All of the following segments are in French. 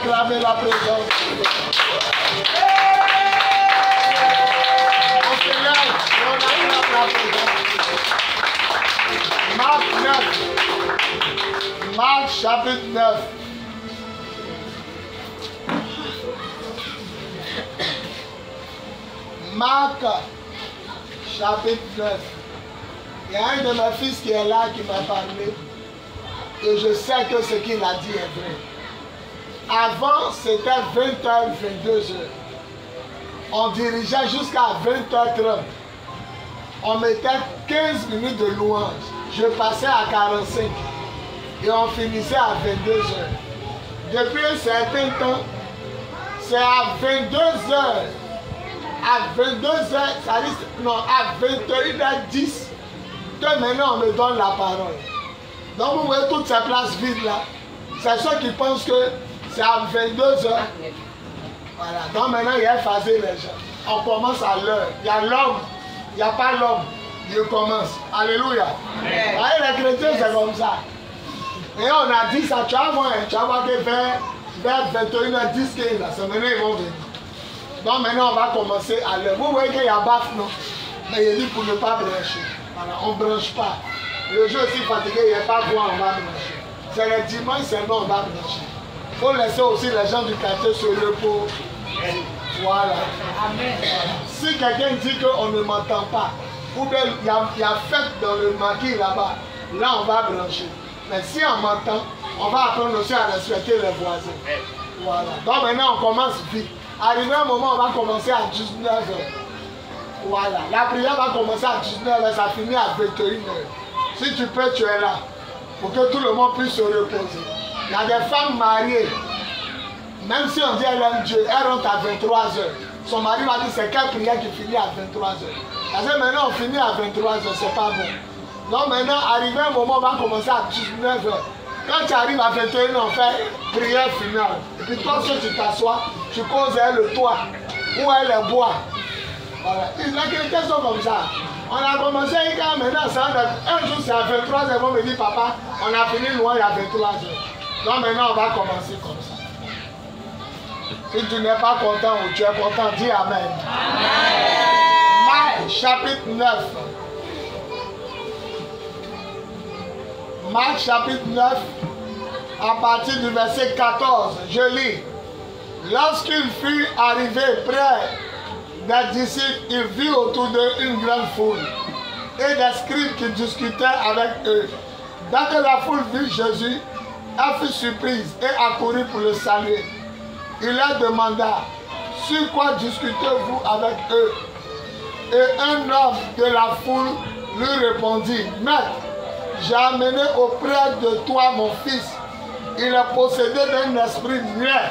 acclamer la présence. On se lève et on acclame la présence. Marc 9. Marc chapitre 9. Marc chapitre 9. Il y a un de mes fils qui est là qui m'a parlé. Et je sais que ce qu'il a dit est vrai. Avant, c'était 20h, 22h. On dirigeait jusqu'à 20h30. On mettait 15 minutes de louange. Je passais à 45. Et on finissait à 22h. Depuis un certain temps, c'est à 22h. À 22h, ça dit, non, à 21h10, que maintenant on me donne la parole. Donc vous voyez toutes ces places vides là. C'est ceux qui pensent que c'est à 22h. Voilà. Donc maintenant il y a effacé les gens. On commence à l'heure. Il y a l'homme, il n'y a pas l'homme. Dieu commence. Alléluia. Voyez, les chrétiens c'est comme ça. Et on a dit ça, tu vas voir que vers 21h10, c'est maintenant ils vont venir. Donc maintenant on va commencer à l'heure. Vous voyez qu'il y a baffe, non? Mais il dit pour ne pas brancher. Voilà, on ne branche pas. Le jour aussi fatigué, il n'y a pas quoi, on va brancher. C'est le dimanche seulement on va brancher. Il faut laisser aussi les gens du quartier se reposer. Voilà. Amen. Si quelqu'un dit qu'on ne m'entend pas, ou bien il y a fête dans le maquis là-bas, là on va brancher. Mais si on m'entend, on va apprendre aussi à respecter les voisins. Voilà. Donc maintenant on commence vite. Arrivé un moment, on va commencer à 19h. Voilà. La prière va commencer à 19h, ça finit à 21h. Si tu peux, tu es là. Pour que tout le monde puisse se reposer. Il y a des femmes mariées. Même si on dit elle aime Dieu, elle rentre à 23h. Son mari m'a dit c'est quelle prière qui finit à 23h. Parce que maintenant on finit à 23h, c'est pas bon. Donc maintenant, arrivé un moment, on va commencer à 19h. Quand tu arrives à 21h, on fait prière finale. Et puis toi, si tu t'assois, tu causes le toit. Où elle est bois. Voilà. Les chrétiens sont comme ça. On a commencé quand maintenant, un jour c'est à 23h, on me dit papa, on a fini loin à 23h. Donc maintenant on va commencer comme ça. Si tu n'es pas content ou tu es content, dis Amen. Amen. Marc chapitre 9. Marc chapitre 9, à partir du verset 14, je lis. Lorsqu'il fut arrivé près des disciples, il vit autour d'eux une grande foule et des scribes qui discutaient avec eux. Dès que la foule vit Jésus, elle fut surprise et accourut pour le saluer. Il leur demanda, sur quoi discutez-vous avec eux? Et un homme de la foule lui répondit, Maître, j'ai amené auprès de toi mon fils. Il est possédé d'un esprit muet.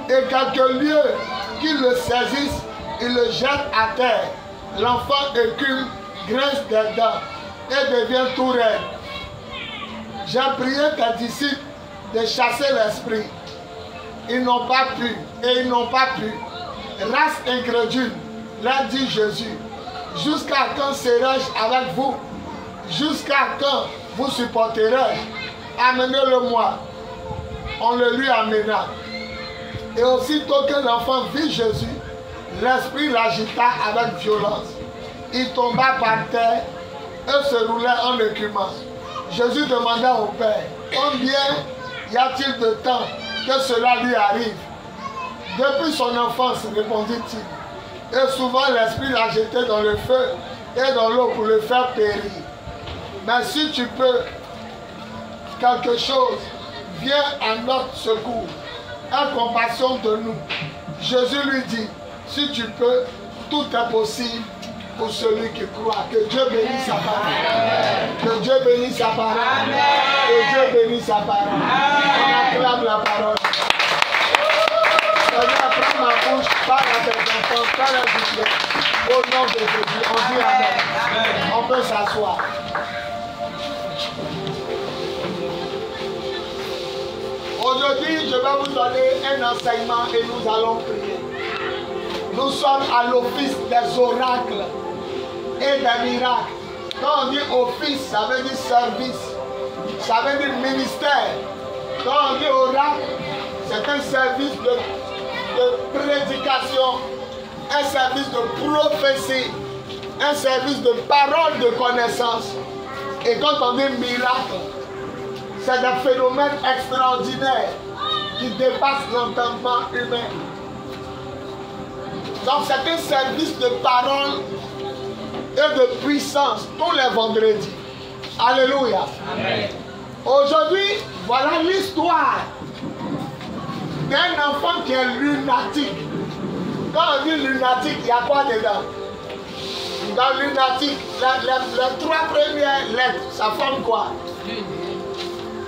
Et quelques lieux qui le saisissent, il le jette à terre. L'enfant écume, grince des dents et devient tout raide. J'ai prié tes disciples de chasser l'esprit. Ils n'ont pas pu, et ils n'ont pas pu. Race incrédule, leur dit Jésus, jusqu'à quand serai-je avec vous? Jusqu'à quand vous supporterez? Amenez-le-moi. On le lui amena. Et aussitôt que l'enfant vit Jésus, l'esprit l'agita avec violence. Il tomba par terre et se roulait en écumant. Jésus demanda au Père, combien y a-t-il de temps que cela lui arrive? Depuis son enfance, répondit-il. Et souvent l'esprit l'a jeté dans le feu et dans l'eau pour le faire périr. Mais si tu peux quelque chose, viens à notre secours. Aie compassion de nous. Jésus lui dit, si tu peux, tout est possible pour celui qui croit. Que Dieu bénisse sa parole. Que Dieu bénisse sa parole. Que Dieu bénisse sa parole. On acclame la parole. Seigneur, prends ma bouche, parle à tes enfants, parle à tes Dieu. Au nom de Jésus, on dit Amen. On peut s'asseoir. Aujourd'hui, je vais vous donner un enseignement et nous allons prier. Nous sommes à l'office des oracles et des miracles. Quand on dit office, ça veut dire service. Ça veut dire ministère. Quand on dit oracle, C'est un service de prédication, un service de prophétie, un service de parole de connaissance. Et quand on dit miracle, c'est des phénomènes extraordinaires qui dépassent l'entendement humain. Donc c'est un service de parole et de puissance tous les vendredis. Alléluia. Amen. Aujourd'hui, voilà l'histoire d'un enfant qui est lunatique. Quand on dit lunatique, il y a quoi dedans? Dans lunatique, les 3 premières lettres, ça forme quoi?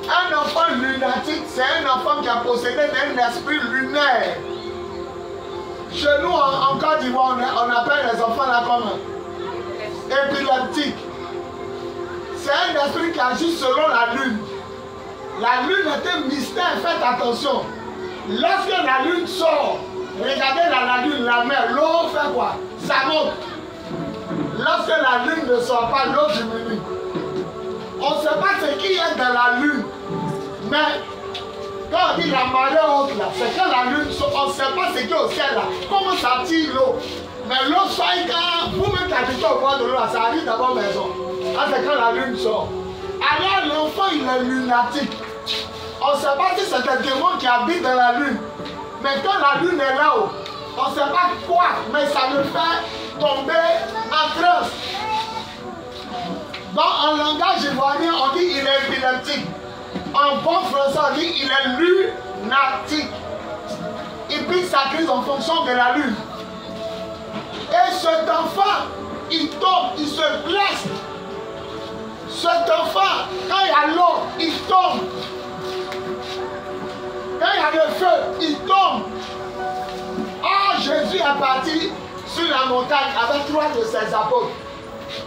Un enfant lunatique, c'est un enfant qui a possédé d'un esprit lunaire. Chez nous, en Côte d'Ivoire, on appelle les enfants là comme épileptiques. C'est un esprit qui agit selon la lune. La lune est un mystère, faites attention. Lorsque la lune sort, regardez la lune, la mer, l'eau fait quoi? Ça monte. Lorsque la lune ne sort pas, l'eau diminue. On ne sait pas ce qu'il y a dans la lune. Mais quand on dit la marée haute là, c'est quand la lune sort, on ne sait pas ce qu'il y a au ciel là. Comment ça tire l'eau? Mais l'eau sort quand vous-même qui habitez au bord de l'eau, ça arrive dans votre maison. Ah, c'est quand la lune sort. Alors l'enfant il est lunatique. On ne sait pas si c'est un démon qui habite dans la lune. Mais quand la lune est là-haut, on ne sait pas quoi, mais ça le fait tomber en transe. Donc en langage ivoirien, on dit il est épileptique. En bon français, on dit il est lunatique. Il pique sa crise en fonction de la lune. Et cet enfant, il tombe, il se blesse. Cet enfant, quand il y a l'eau, il tombe. Quand il y a le feu, il tombe. Oh, Jésus est parti sur la montagne avec 3 de ses apôtres.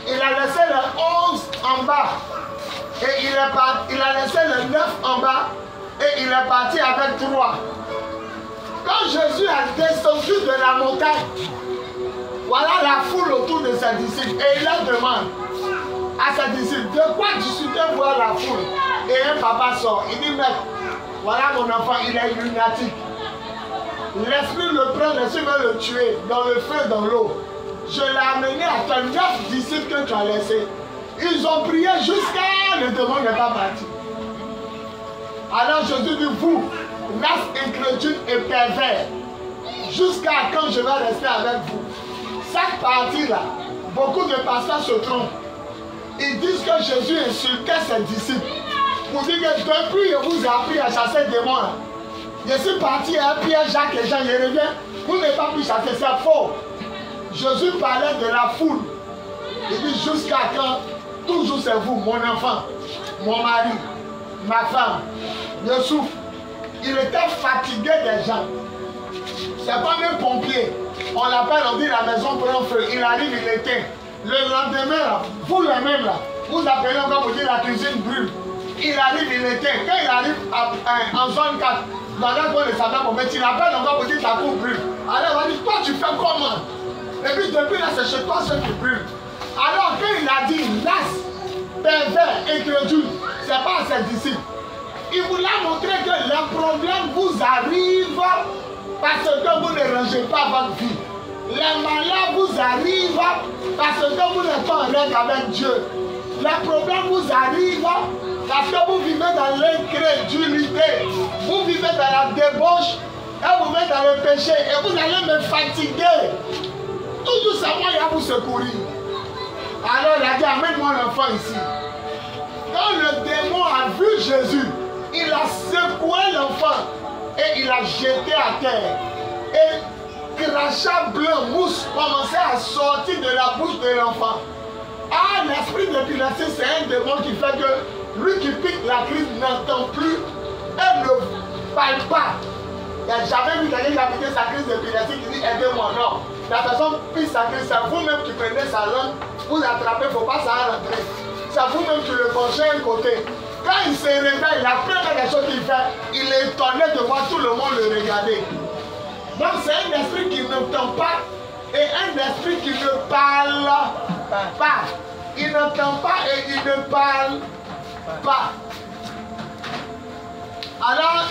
Il a laissé le 11 en bas. Et il a laissé le 9 en bas. Et il est parti avec 3. Quand Jésus a descendu de la montagne, voilà la foule autour de ses disciples. Et il leur demande à ses disciples, de quoi discuter voir la foule? Et un papa sort. Il dit, mec, voilà mon enfant, il est lunatique. L'esprit le prend, l'esprit veut le tuer, dans le feu, dans l'eau. Je l'ai amené à tes 9 disciples que tu as laissés. Ils ont prié jusqu'à le démon n'est pas parti. Alors Jésus dit, vous, race incrédule et pervers, jusqu'à quand je vais rester avec vous? Cette partie-là, beaucoup de pasteurs se trompent. Ils disent que Jésus insultait ses disciples. Pour dire que depuis je vous ai appris à chasser des démons. Je suis parti à Pierre, Jacques et Jean, je reviens. Vous n'avez pas pu chasser, c'est faux. Jésus parlait de la foule. Il dit jusqu'à quand? Toujours c'est vous, mon enfant, mon mari, ma femme. Je souffre. Il était fatigué des gens. C'est comme un pompier. On l'appelle, on dit la maison prend feu. Il arrive, il éteint. Le lendemain, là, vous le même là, vous appelez encore vous dire la cuisine brûle. Il arrive, il éteint. Quand il arrive en zone 4, dans la coin de Satan, il appelle encore vous dire la cour brûle. Alors il va dire, toi tu fais comment? Et puis depuis là, c'est chez toi ce qui brûle. Alors quand il a dit, laisse, pervers, incrédule, c'est pas à ses disciples. Il voulait montrer que le problème vous arrive parce que vous ne rangez pas votre vie. Les malheurs vous arrivent parce que vous n'êtes pas en règle avec Dieu. Les problèmes vous arrivent parce que vous vivez dans l'incrédulité. Vous vivez dans la débauche et vous vivez dans le péché et vous allez me fatiguer. Tout ça, moi, il y a vous secourir. Alors il a dit, amène-moi l'enfant ici. Quand le démon a vu Jésus, il a secoué l'enfant et il l'a jeté à terre. Et crachat blanc, mousse commençait à sortir de la bouche de l'enfant. Ah, l'esprit d'épilepsie, c'est un démon qui fait que lui qui pique la crise n'entend plus et ne parle pas. J'avais vu quelqu'un qui a piqué sa crise d'épilepsie qui dit aidez-moi. Non, la personne pique sa crise, c'est vous-même qui prenez sa langue, vous l'attrapez, il ne faut pas ça rentrer. C'est vous-même qui le penchez un côté. Quand il se réveille, la première chose qu'il fait, il est étonné de voir tout le monde le regarder. Donc c'est un esprit qui n'entend pas et un esprit qui ne parle pas. Il n'entend pas et il ne parle pas. Alors,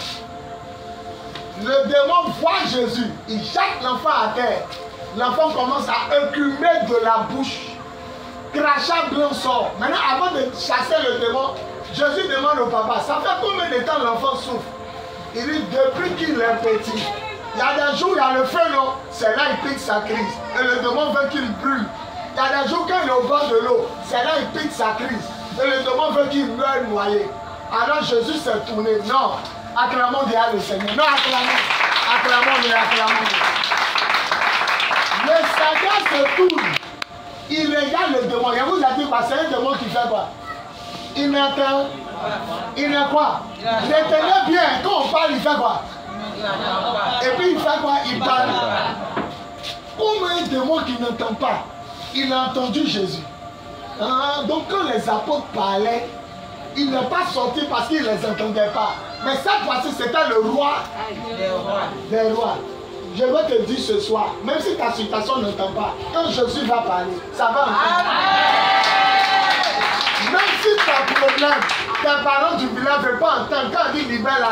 Le démon voit Jésus, il jette l'enfant à terre. L'enfant commence à écumer de la bouche. Crachat blanc sort. Maintenant, avant de chasser le démon, Jésus demande au papa, ça fait combien de temps l'enfant souffre? Il dit, depuis qu'il est petit. Il y a des jours, il y a le feu, non? C'est là qu'il pique sa crise. Et le démon veut qu'il brûle. Il y a des jours, quand il est au bord de l'eau, c'est là qu'il pique sa crise. Et le démon veut qu'il meure noyé. Alors Jésus s'est tourné. Non, acclamons déjà le Seigneur. Non, acclamons-le, acclamons-le. Le Seigneur se tourne. Il regarde le démon. Il vous a dit, c'est un démon qui fait quoi? Il n'entend. Il n'est quoi? Retenez bien, quand on parle, il fait quoi? Et puis il fait quoi? Il parle. Comme un démon qui n'entend pas, il a entendu Jésus. Ah, donc quand les apôtres parlaient, il n'est pas sorti parce qu'il ne les entendait pas. Mais cette fois-ci, c'était le roi des rois. Je veux te dire ce soir, même si ta situation n'entend pas, quand Jésus va parler, ça va entendre. Même si ton problème, tes parents du village ne veulent pas entendre, quand il dit libère là,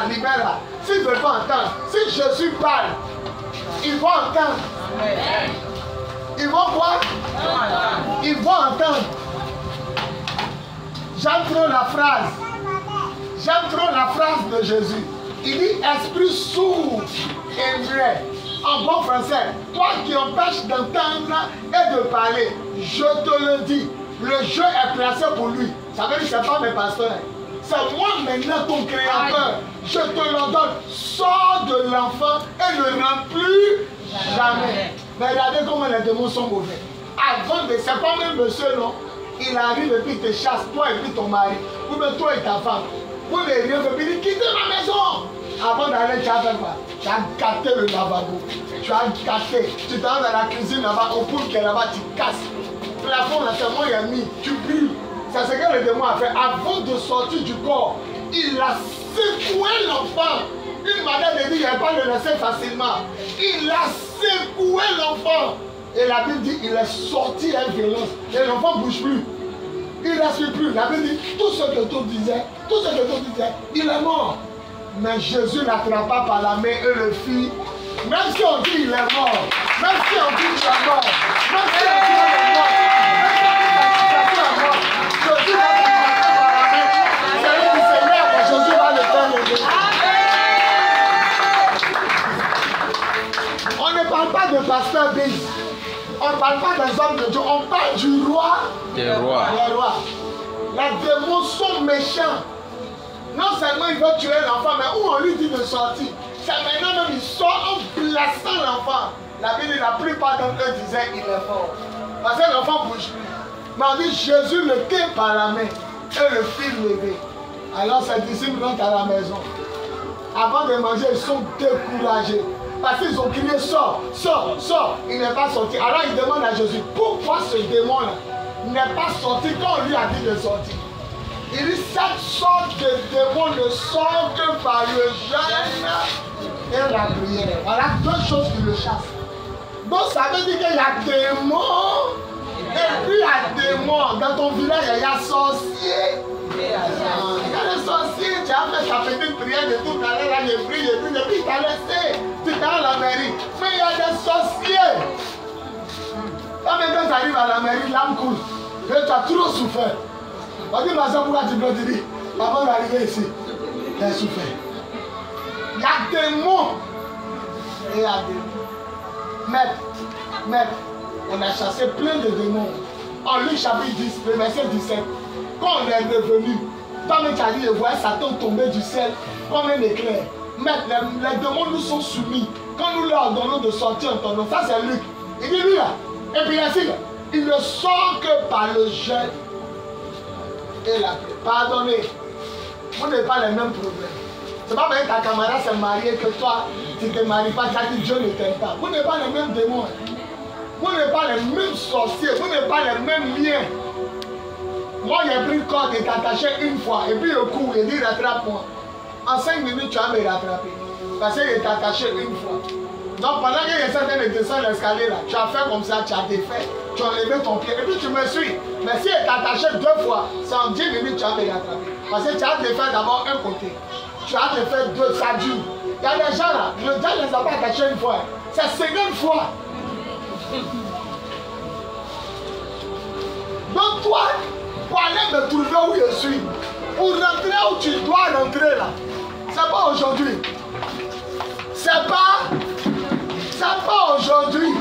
s'ils ne veulent pas entendre, si Jésus parle, ils vont entendre. Ils vont quoi? Ils vont entendre. J'aime trop la phrase. J'aime trop la phrase de Jésus. Il dit esprit sourd et muet. En bon français, toi qui empêches d'entendre et de parler, je te le dis, le jeu est placé pour lui. Ça veut dire que ce n'est pas mes pasteurs. C'est moi maintenant ton créateur. Je te l'ordonne. Sors de l'enfant et ne rentre plus jamais. Mais regardez comment les démons sont mauvais. Avant de... C'est pas même monsieur, non? Il arrive et puis il te chasse, toi et puis ton mari. Ou bien toi et ta femme. Vous ne rien fait, puis il dit quittez ma maison. Avant d'aller, tu as fait quoi? Tu as gâté le lavabo. Tu as gâté. Tu t'en vas dans la cuisine là-bas, au poule qui est là-bas, tu casses. Le plafond là, c'est moi qui ai mis. Tu brûles. C'est ce que le démon a fait. Avant de sortir du corps, il a secoué l'enfant. Une manière de dire, il n'a pas le laisser facilement. Il a secoué l'enfant. Et la Bible dit, il est sorti avec violence. Et l'enfant ne bouge plus. Il ne respire plus. La Bible dit, tout ce que tout disait, il est mort. Mais Jésus l'attrapa par la main et le fit. Même si on dit il est mort, même si on dit qu'il est mort, même si on dit qu'il est mort, Jésus l'attrapa par la main. C'est lui qui se lève, mais Jésus va le faire lever. On ne parle pas de pasteur Biz. On ne parle pas des hommes de Dieu. On parle du roi. Des rois. Les démons sont méchants. Non seulement il veut tuer l'enfant, mais où on lui dit de sortir. C'est maintenant même il sort en blessant l'enfant. La Bible, la plupart d'entre eux disaient il est mort. Parce que l'enfant ne bouge plus. Mais on dit Jésus le tient par la main et le fit lever. Alors ses disciples rentrent à la maison. Avant de manger, ils sont découragés. Parce qu'ils ont crié sors, sors, sors. Il n'est pas sorti. Alors ils demandent à Jésus pourquoi ce démon-là n'est pas sorti quand on lui a dit de sortir. Il dit cette sorte de démon ne sort que par le jeûne et la prière. Voilà deux choses qui le chassent. Donc ça veut dire qu'il y a démons et puis il y a démons. Dans ton village, il y a sorciers. Il y a les sorciers. Tu as fait ta petite prière de tout à l'heure, j'ai prié, et puis tu as laissé. Tu es dans la mairie. Mais il y a des sorciers. Quand tu arrives à la mairie, l'âme coule. Et tu as trop souffert. On dit, ma soeur, pourquoi tu peux te dire, avant d'arriver ici, j'ai souffert. Il y a des mots. Et il y a des maître, on a chassé plein de démons. En Luc chapitre 10, le verset 17, quand on est revenu, comme tu as dit, je voyais Satan tomber du ciel comme un éclair. Maître, les démons nous sont soumis. Quand nous leur donnons de sortir en ton nom, ça c'est Luc. Il dit lui là, et puis ici, il ne sort que par le jeûne. Et la paix. Pardonnez, vous n'avez pas les mêmes problèmes. C'est pas parce que ta camarade s'est mariée que toi, tu ne te maries pas, tu as dit Dieu ne t'aime pas. Vous n'avez pas les mêmes démons. Vous n'avez pas les mêmes sorciers, vous n'avez pas les mêmes liens. Moi, j'ai pris le corps et t'attaché une fois, et puis le coup, il dit rattrape-moi. En 5 minutes, tu vas me rattraper. Parce qu'il est attaché une fois. Donc pendant qu'il essaie de descendre l'escalier là, tu as fait comme ça, tu as défait, tu as levé ton pied, et puis tu me suis. Mais si il est attaché 2 fois, c'est en 10 minutes tu vas me rattraper. Parce que tu as défait d'abord un côté. Tu as défait 2, ça dure. Il y a des gens là, le diable ne les a pas attachés une fois. C'est la seconde fois. Donc toi, pour aller me trouver où je suis, pour rentrer où tu dois rentrer là, c'est pas aujourd'hui. C'est pas aujourd'hui.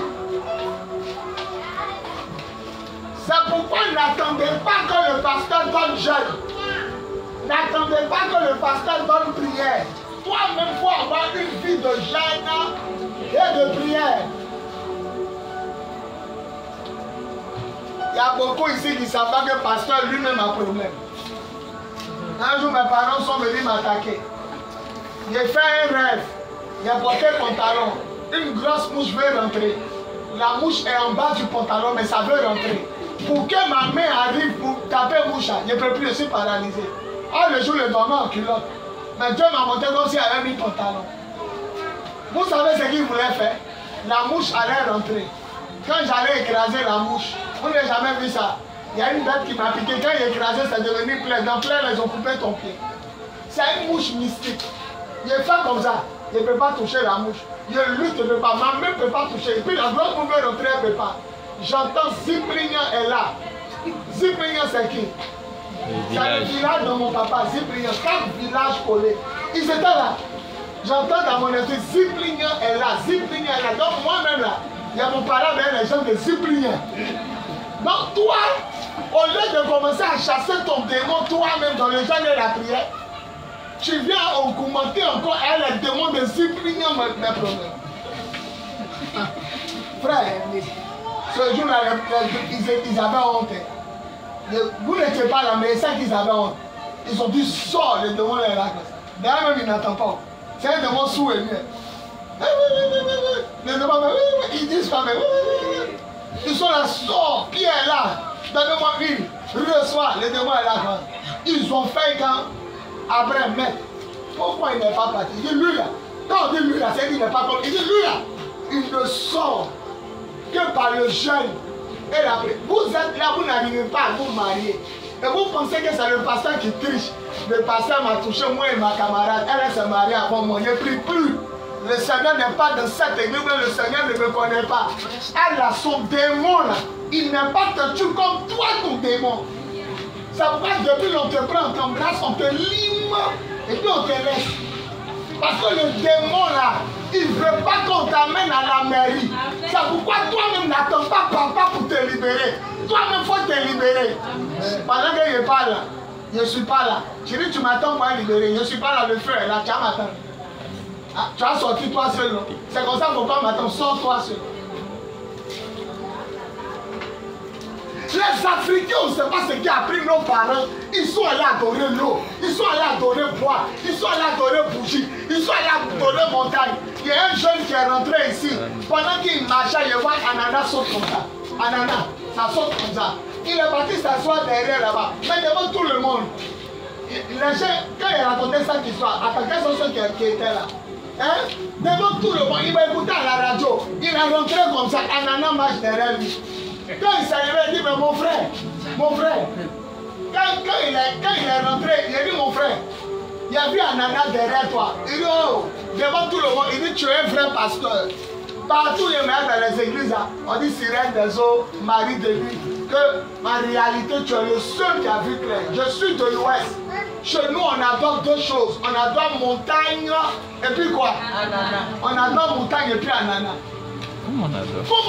C'est pourquoi n'attendez pas que le pasteur donne jeûne. N'attendez pas que le pasteur donne prière. Toi-même, il faut avoir une vie de jeûne et de prière. Il y a beaucoup ici qui ne savent pas que le pasteur lui-même a problème. Un jour, mes parents sont venus m'attaquer. J'ai fait un rêve. J'ai porté le pantalon. Une grosse mouche veut rentrer. La mouche est en bas du pantalon, mais ça veut rentrer. Pour que ma main arrive pour taper mouche, je ne peux plus, je suis paralysé. Oh, le jour, je dormais en culotte. Mais Dieu m'a montré comme s'il avait mis le pantalon. Vous savez ce qu'il voulait faire? La mouche allait rentrer. Quand j'allais écraser la mouche, vous n'avez jamais vu ça. Il y a une bête qui m'a piqué. Quand il écrasé, c'est devenu plaie. Dans plaie, ils ont coupé ton pied. C'est une mouche mystique. Il est fait comme ça. Il ne peut pas toucher la mouche. Il lutte, ne peut pas. Ma main ne peut pas toucher. Et puis la grosse mouche veut rentrer, elle ne peut pas. J'entends Ziprinia est là. Ziprinia, c'est qui? C'est le village de mon papa. Ziprinia, 4 villages collés. Ils étaient là. J'entends dans mon esprit, Ziprinia est là. Ziprinia est là. Donc moi-même là, il y a mon parent, mais les gens de Ziprinia. Donc toi, au lieu de commencer à chasser ton démon toi-même dans le jeûne et la prière, tu viens augmenter encore les démons de Ziprinia, mes problèmes. Frère, ce jour-là, ils avaient honte. Vous n'étiez pas là, mais c'est qu'ils avaient honte. Ils ont dit, sors, les démons est là. D'ailleurs, même ils n'entendent pas. C'est un démon sourd et muet. Les démons, ils disent pas, mais ils sont là, sors, qui est là? Donnez-moi une, reçois, les démons est là. Ils ont fait quand Abraham met. Pourquoi il n'est pas parti? Il dit lui là. Quand on dit lui là, c'est qu'il n'est pas comme. Il dit lui là. Il ne sort que par le jeûne et la prière. Vous êtes là, vous n'arrivez pas à vous marier. Et vous pensez que c'est le pasteur qui triche. Le pasteur m'a touché, moi et ma camarade. Elle s'est mariée avant moi. Je ne prie plus. Le Seigneur n'est pas dans cette église, mais le Seigneur ne me connaît pas. Elle a son démon là. Il n'est pas te tue comme toi, ton démon. Ça veut dire que depuis on te prend, on t'embrasse, on te lime et puis on te laisse. Parce que le démon là, il ne veut pas qu'on t'amène à la mairie. C'est pourquoi toi-même n'attends pas papa pour te libérer. Toi-même, il faut te libérer. Pendant que je parle, je ne suis pas là. Tu dis, tu m'attends pour me libérer. Je ne suis pas là, le frère, là, tu vas m'attendre. Ah, tu as sorti toi seul. C'est comme ça qu'il ne faut pas m'attendre. Sors toi seul. Les Africains, on ne sait pas ce qui a pris nos parents. Ils sont allés adorer l'eau. Ils sont allés adorer bois. Ils sont allés adorer bougie. Ils sont allés adorer montagne. Il y a un jeune qui est rentré ici. Pendant qu'il marchait, il voit Ananas saute comme ça. Ananas, ça saute comme ça. Il est parti s'asseoir derrière là-bas. Mais devant tout le monde. Les gens, quand il racontait cette histoire, à quelqu'un sont ceux qui étaient là. Hein? Devant tout le monde, il m'a écouté à la radio. Il a rentré comme ça. Ananas marche derrière lui. Quand il s'est arrivé, il dit, mais mon frère, quand il est rentré, il a dit, mon frère, il y a vu Ananas derrière toi. Il dit, oh, devant tout le monde, il dit, tu es un vrai pasteur. Partout, les maires dans les églises, on dit sirène des eaux, Marie de lui, que en réalité, tu es le seul qui a vu clair. Je suis de l'Ouest. Chez nous, on adore deux choses. On adore montagne et puis quoi? Ananas. On adore montagne et puis ananas. Comment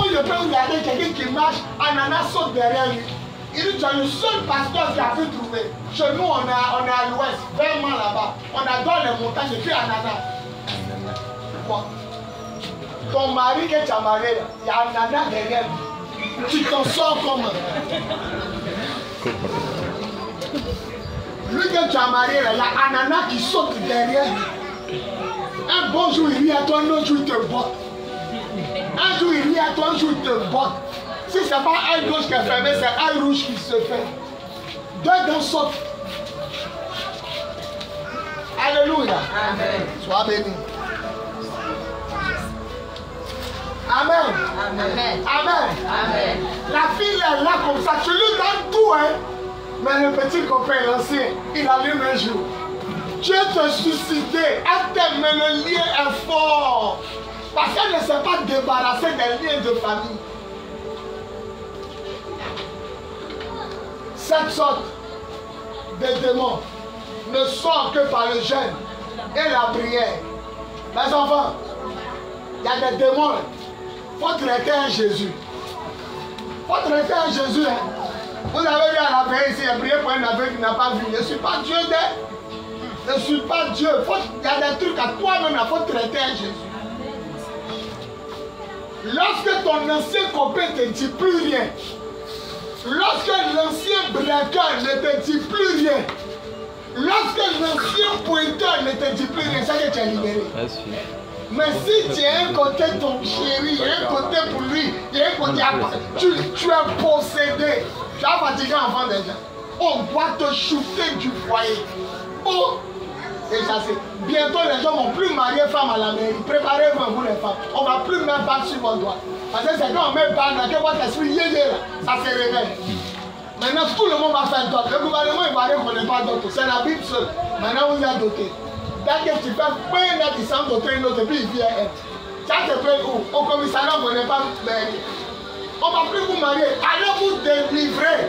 je peux regarder quelqu'un qui marche, Ananas saute derrière lui? Il dit, tu es le seul pasteur qui a pu trouver. Chez nous, on est à l'ouest, vraiment là-bas. On adore les montagnes et puis Ananas. Quoi? Ton mari que tu as marié, il y a Ananas derrière lui. Tu t'en sors comment? Lui que tu as marié, il y a Ananas qui saute derrière lui. Un bon jour, il rit à toi, un autre jour, il te botte. Un jour il rit à toi, un jour il te botte. Si ce n'est pas un gauche qui est fermé, c'est un rouge qui se fait. Deux dents sautent. Alléluia. Amen. Sois béni. Amen. Amen. Amen. Amen. La fille est là comme ça, tu lui donnes tout, hein. Mais le petit copain, l'ancien, il allume un jour. Dieu te suscitait, elle t'aime, mais le lien est fort. Parce qu'elle ne s'est pas débarrassée des liens de famille. Cette sorte de démons ne sort que par le jeûne et la prière. Mes enfants, il y a des démons. Il faut traiter un Jésus. Il faut traiter un Jésus. Vous avez vu à la veille ici, il a prié pour un aveugle qui n'a pas vu. Je ne suis pas Dieu. Je ne suis pas Dieu. Il y a des trucs à toi-même, il faut traiter un Jésus. Lorsque ton ancien copain ne te dit plus rien, lorsque l'ancien braqueur ne te dit plus rien, lorsque l'ancien pointeur ne te dit plus rien, ça que tu es libéré. Mais si tu as un côté ton chéri, il y a un côté pour lui, il y a un côté à toi, tu es possédé. Tu as fatigué enfant des gens. On doit te shooter du foyer. Oh! Et ça c'est. Bientôt les gens vont plus marier femmes à la mairie. Préparez-vous vous les femmes. On ne va plus même pas sur vos doigts. Parce que c'est quand on met pas dans que votre esprit là, ça se révèle. Maintenant tout le monde va faire d'autres. Le gouvernement il va dire qu'on n'est pas d'autres. C'est la Bible seule. Maintenant vous êtes dotés. Dès que tu fais plein de qui doter une autre, et puis il vient être. Ça te fait où? Au commissariat on n'est pas marié. On ne va plus vous marier. Allez vous délivrer.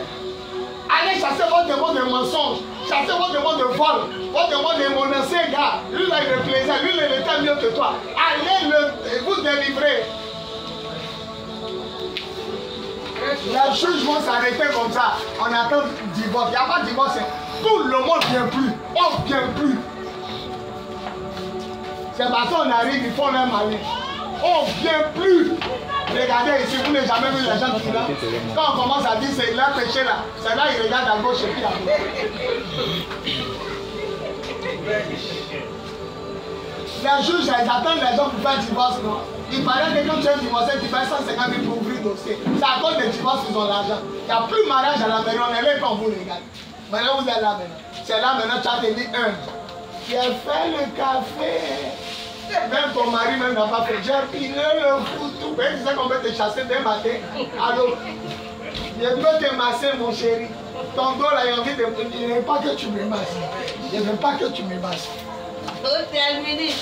Allez chasser votre démon de mensonge. Chasser votre démon de vol. Votre démon de mon ancien gars. Lui là il est plaisant. Lui il était mieux que toi. Allez vous délivrer. Les juges vont s'arrêter comme ça. On attend le divorce. Il n'y a pas de divorce. Tout le monde ne vient plus. On ne vient plus. C'est parce qu'on arrive, ils font leur malin. On ne vient plus. Regardez ici, vous n'avez jamais vu les gens qui là. Quand on commence à dire c'est leur péché là, c'est là ils regardent à gauche et puis à droite. Les juges, ils attendent les gens pour faire divorce, non? Il paraît que quand tu es divorcé, tu fais 150 000 pour ouvrir le dossier. C'est à cause des divorces qu'ils ont l'argent. Il n'y a plus de mariage à la mairie, on est là quand vous regardez. Maintenant vous êtes là maintenant. C'est là maintenant tu as dit j'ai fait le café. Même ton mari même n'a pas fait. J'ai piné le foutu. Tu sais qu'on peut te chasser dès matin. Alors, je peux te masser mon chéri. Ton dos là, il a envie de... Je ne veux pas que tu me masses. Je ne veux pas que tu me masses.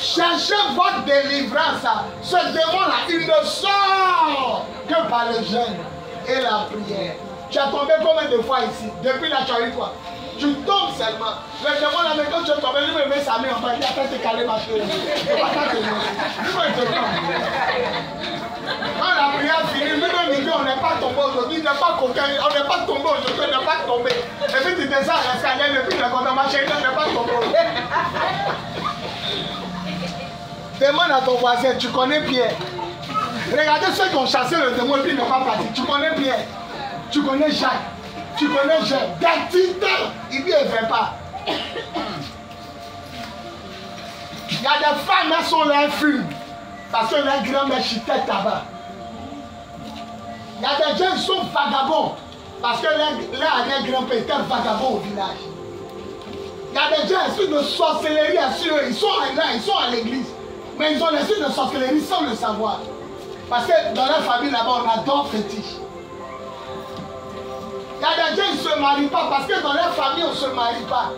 Cherchez votre délivrance. Ce démon-là, il ne sort que par le jeûne et la prière. Tu as tombé combien de fois ici? Depuis là, tu as eu quoi? Tu tombes seulement. Le démon là, mais quand tu es tombé, lui me met sa main en train de dire, te caler ma chérie. Quand la prière finit, lui-même il dit, on n'est pas tombé aujourd'hui, il n'est pas coquin, on n'est pas tombé aujourd'hui, on n'est pas tombé. Et puis tu descends à l'escalier, et puis tu es content, ma chérie, on n'est pas tombé. Demande à ton voisin, tu connais Pierre. Regardez ceux qui ont chassé le démon et puis il n'est pas parti. Tu connais Pierre, tu connais Jacques, tu connais Jean. Des titans, il dit, il ne vient pas. Il y a des femmes, elles sont là, elles fument. Parce que leur grand-mère chitait tabac. Il y a des gens qui sont vagabonds. Parce que leur grand-père était vagabond au village. Il y a des gens issus de sorcellerie assurée. Ils sont là, ils sont à l'église. Mais ils ont laissé de sorcellerie sans le savoir. Parce que dans leur famille là-bas, on adore fétiche. Il y a des gens qui ne se marient pas parce que dans leur famille, on ne se marie pas.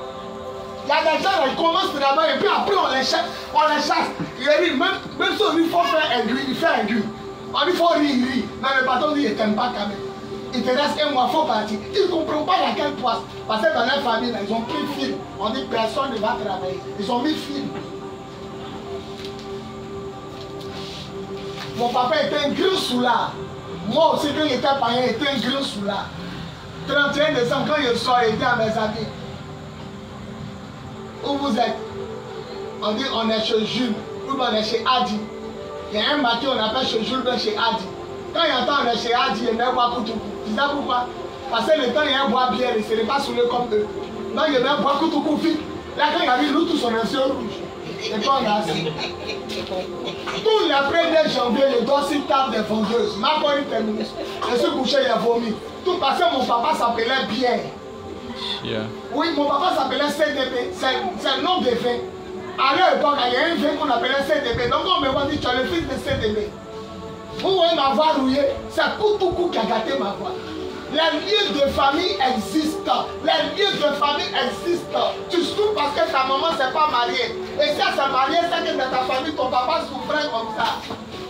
Il y a des gens qui commencent de là-bas et puis après on les chasse. Il dit, même si on lui faut faire un gris, il fait un gris. On lui faut rire. Mais le patron dit, il ne t'aime pas quand même. Il te reste un mois, il faut partir. Ils ne comprennent pas laquelle poisse. Parce que dans leur famille, là, ils ont pris film. On dit que personne ne va travailler. Ils ont mis film. Mon papa était un grand soulard. Moi aussi, quand il était païen, il était un grand soulard. 31 décembre, quand je sors, il était à mes amis. Où vous êtes? On dit on est chez Jules, ou on est chez Adi. Il y a un matin, on appelle chez Jules, chez Adi. Quand il entend on est chez Adi, il met boire Koutoukou. Tu sais pourquoi? Parce que le temps, il y a un bois bière, il ne serait pas saoulé comme eux. Donc il met boire Koutoukou vite. Là, quand il a vu, nous tous, on est sur rouge. Et puis on a assis. Tout le 1er janvier, je dois sur table des vendeuses. Ma bonne terminée. Je suis couché, il a vomi. Tout parce que mon papa s'appelait Pierre. Yeah. Oui, mon papa s'appelait CDB. C'est le nom de vin. À l'époque, il y a un vin qu'on appelait CDB. Donc on me voit dire, tu es le fils de CDB. Vous voyez ma voix rouillée, c'est Koutoukou qui a gâté ma voix. Les liens de famille existent. Les liens de famille existent. Tu souffres parce que ta maman ne s'est pas mariée. Et si elle s'est mariée, c'est que dans ta famille, ton papa souffrait comme ça.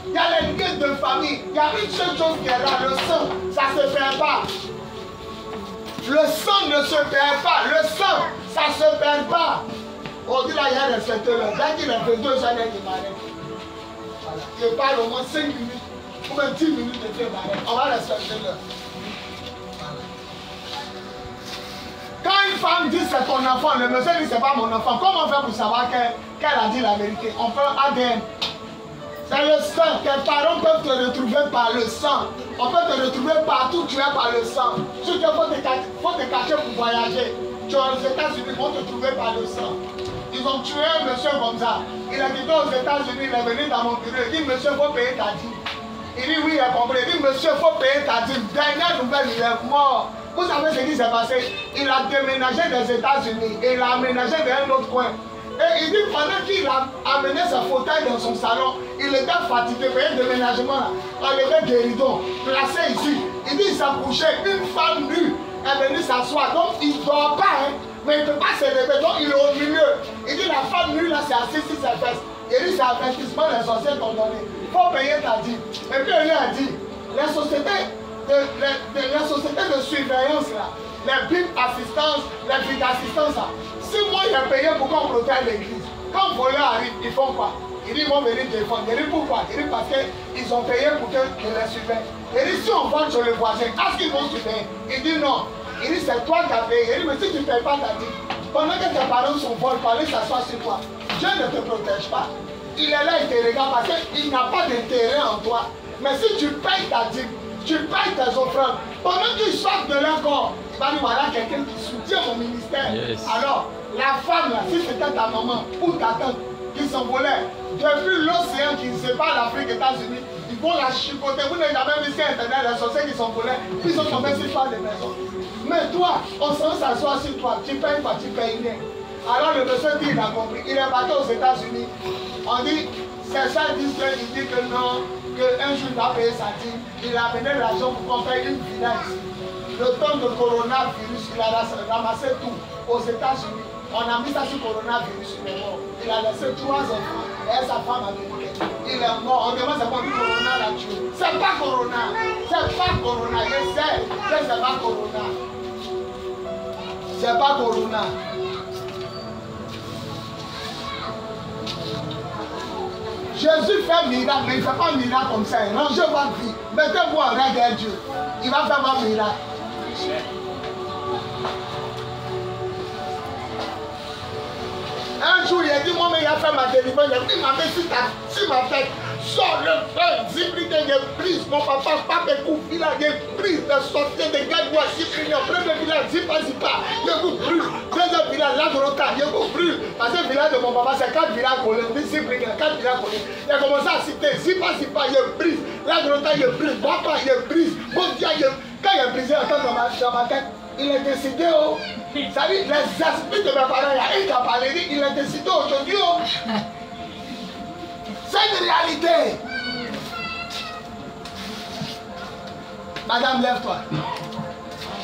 Il y a les liens de famille. Il y a une seule chose qui est là, le sang. Ça ne se perd pas. Le sang ne se perd pas. Le sang, ça ne se perd pas. On dit là, il y a respecté-le. Dès qu'il est 22 ans, il m'arrête. Voilà. Je parle au moins 5 minutes. Ou même 10 minutes de faire mariage. On va respecter-le. Quand une femme dit c'est ton enfant, le monsieur dit c'est pas mon enfant, comment on fait pour savoir qu'elle a dit la vérité? On fait ADN. C'est le sang. Tes parents peuvent te retrouver par le sang. On peut te retrouver partout où tu es par le sang. Si tu faut te cacher pour voyager. Tu es aux États-Unis, ils vont te trouver par le sang. Ils ont tué un monsieur comme ça. Il est quitté aux États-Unis, il est venu dans mon bureau. Il dit monsieur, il faut payer ta dîme. Il dit oui, il a compris. Il dit monsieur, il faut payer ta dîme. Dernière nouvelle, il est mort. Vous savez ce qui s'est passé? Il a déménagé des États-Unis et il a aménagé vers un autre coin. Et il dit pendant qu'il a amené sa fauteuil dans son salon, il était fatigué, vous voyez le déménagement là, enlevé des rideaux, placé ici. Il dit il s'est couché, une femme nue est venue s'asseoir. Donc il ne dort pas, hein, mais il ne peut pas se lever, donc il est au milieu. Il dit la femme nue là, c'est assise sur ses fesses. Il dit c'est avertissement, les sorciers t'ont donné. Il faut payer ta dîme. Et puis il lui a dit, les sociétés de surveillance là, les bibles assistance, les bibles d'assistance là, si moi j'ai payé pour qu'on protège l'église, quand le voleur arrive, ils font quoi? Ils disent ils vont venir défendre. Il dit pourquoi? Il dit parce qu'ils ont payé pour qu'ils les surveillent. Il dit si on vole sur le voisin, est-ce qu'ils vont surveiller? Il dit non. Il dit c'est toi qui as payé. Il dit mais si tu ne payes pas ta dîme, pendant que tes parents sont volés, parler s'asseoir sur toi, Dieu ne te protège pas. Il est là, il te regarde parce qu'il n'a pas d'intérêt en toi. Mais si tu payes ta dîme, tu payes tes offrandes, pendant qu'ils sortent de leur corps, il va dire voilà quelqu'un qui soutient mon ministère. Yes. Alors, la femme là, si c'était ta maman ou ta tante qui s'envolait depuis l'océan qui sépare l'Afrique et les États-Unis, ils vont la chicoter. Vous n'avez jamais vu sur Internet les sorciers qui s'envolaient, ils sont tombés sur pas des maisons. Mais toi, on s'assoit sur toi, tu payes pas, tu payes rien. Alors le monsieur dit, il a compris, il est parti aux États-Unis. On dit, c'est ça, il dit que non, qu'un jour il va payer sa dîme. Il a amené l'argent pour qu'on paye une villa ici. Le temps de coronavirus, il a ramassé tout aux États-Unis. On a mis ça sur coronavirus, il est mort. Il a laissé 3 enfants et sa femme américaine. Il est mort. On demande c'est pas du corona là tué. C'est pas corona. C'est pas corona. Je sais que c'est pas corona. C'est pas corona. Jésus fait miracle, mais il ne fait pas miracle comme ça. Rangez votre vie. Mettez-vous en règle Dieu. Il va faire un miracle. Un jour, il a dit, moi, mais il a fait ma délivrance. Il m'a dit, si ma tête sort le feu, Zipri, il brise. Mon papa, me coupe, il a brise, de sortir des gars, Zipri, premier village, Zipa, il vous brûle. Deuxième village, Lagrota, il vous brûle. Parce que le village de mon papa, c'est 4 villages collés. Zipri, 4 villages collés. Il a commencé à citer, Zipa, il brise. Lagrota, il brise. Papa, il brise. Bon Dieu, quand il a brisé un temps dans ma tête, il est décidé, oh. Ça dit, les esprits de mes parents, il y a une qui a parlé, il est décidé aujourd'hui, oh. C'est une réalité. Madame, lève-toi.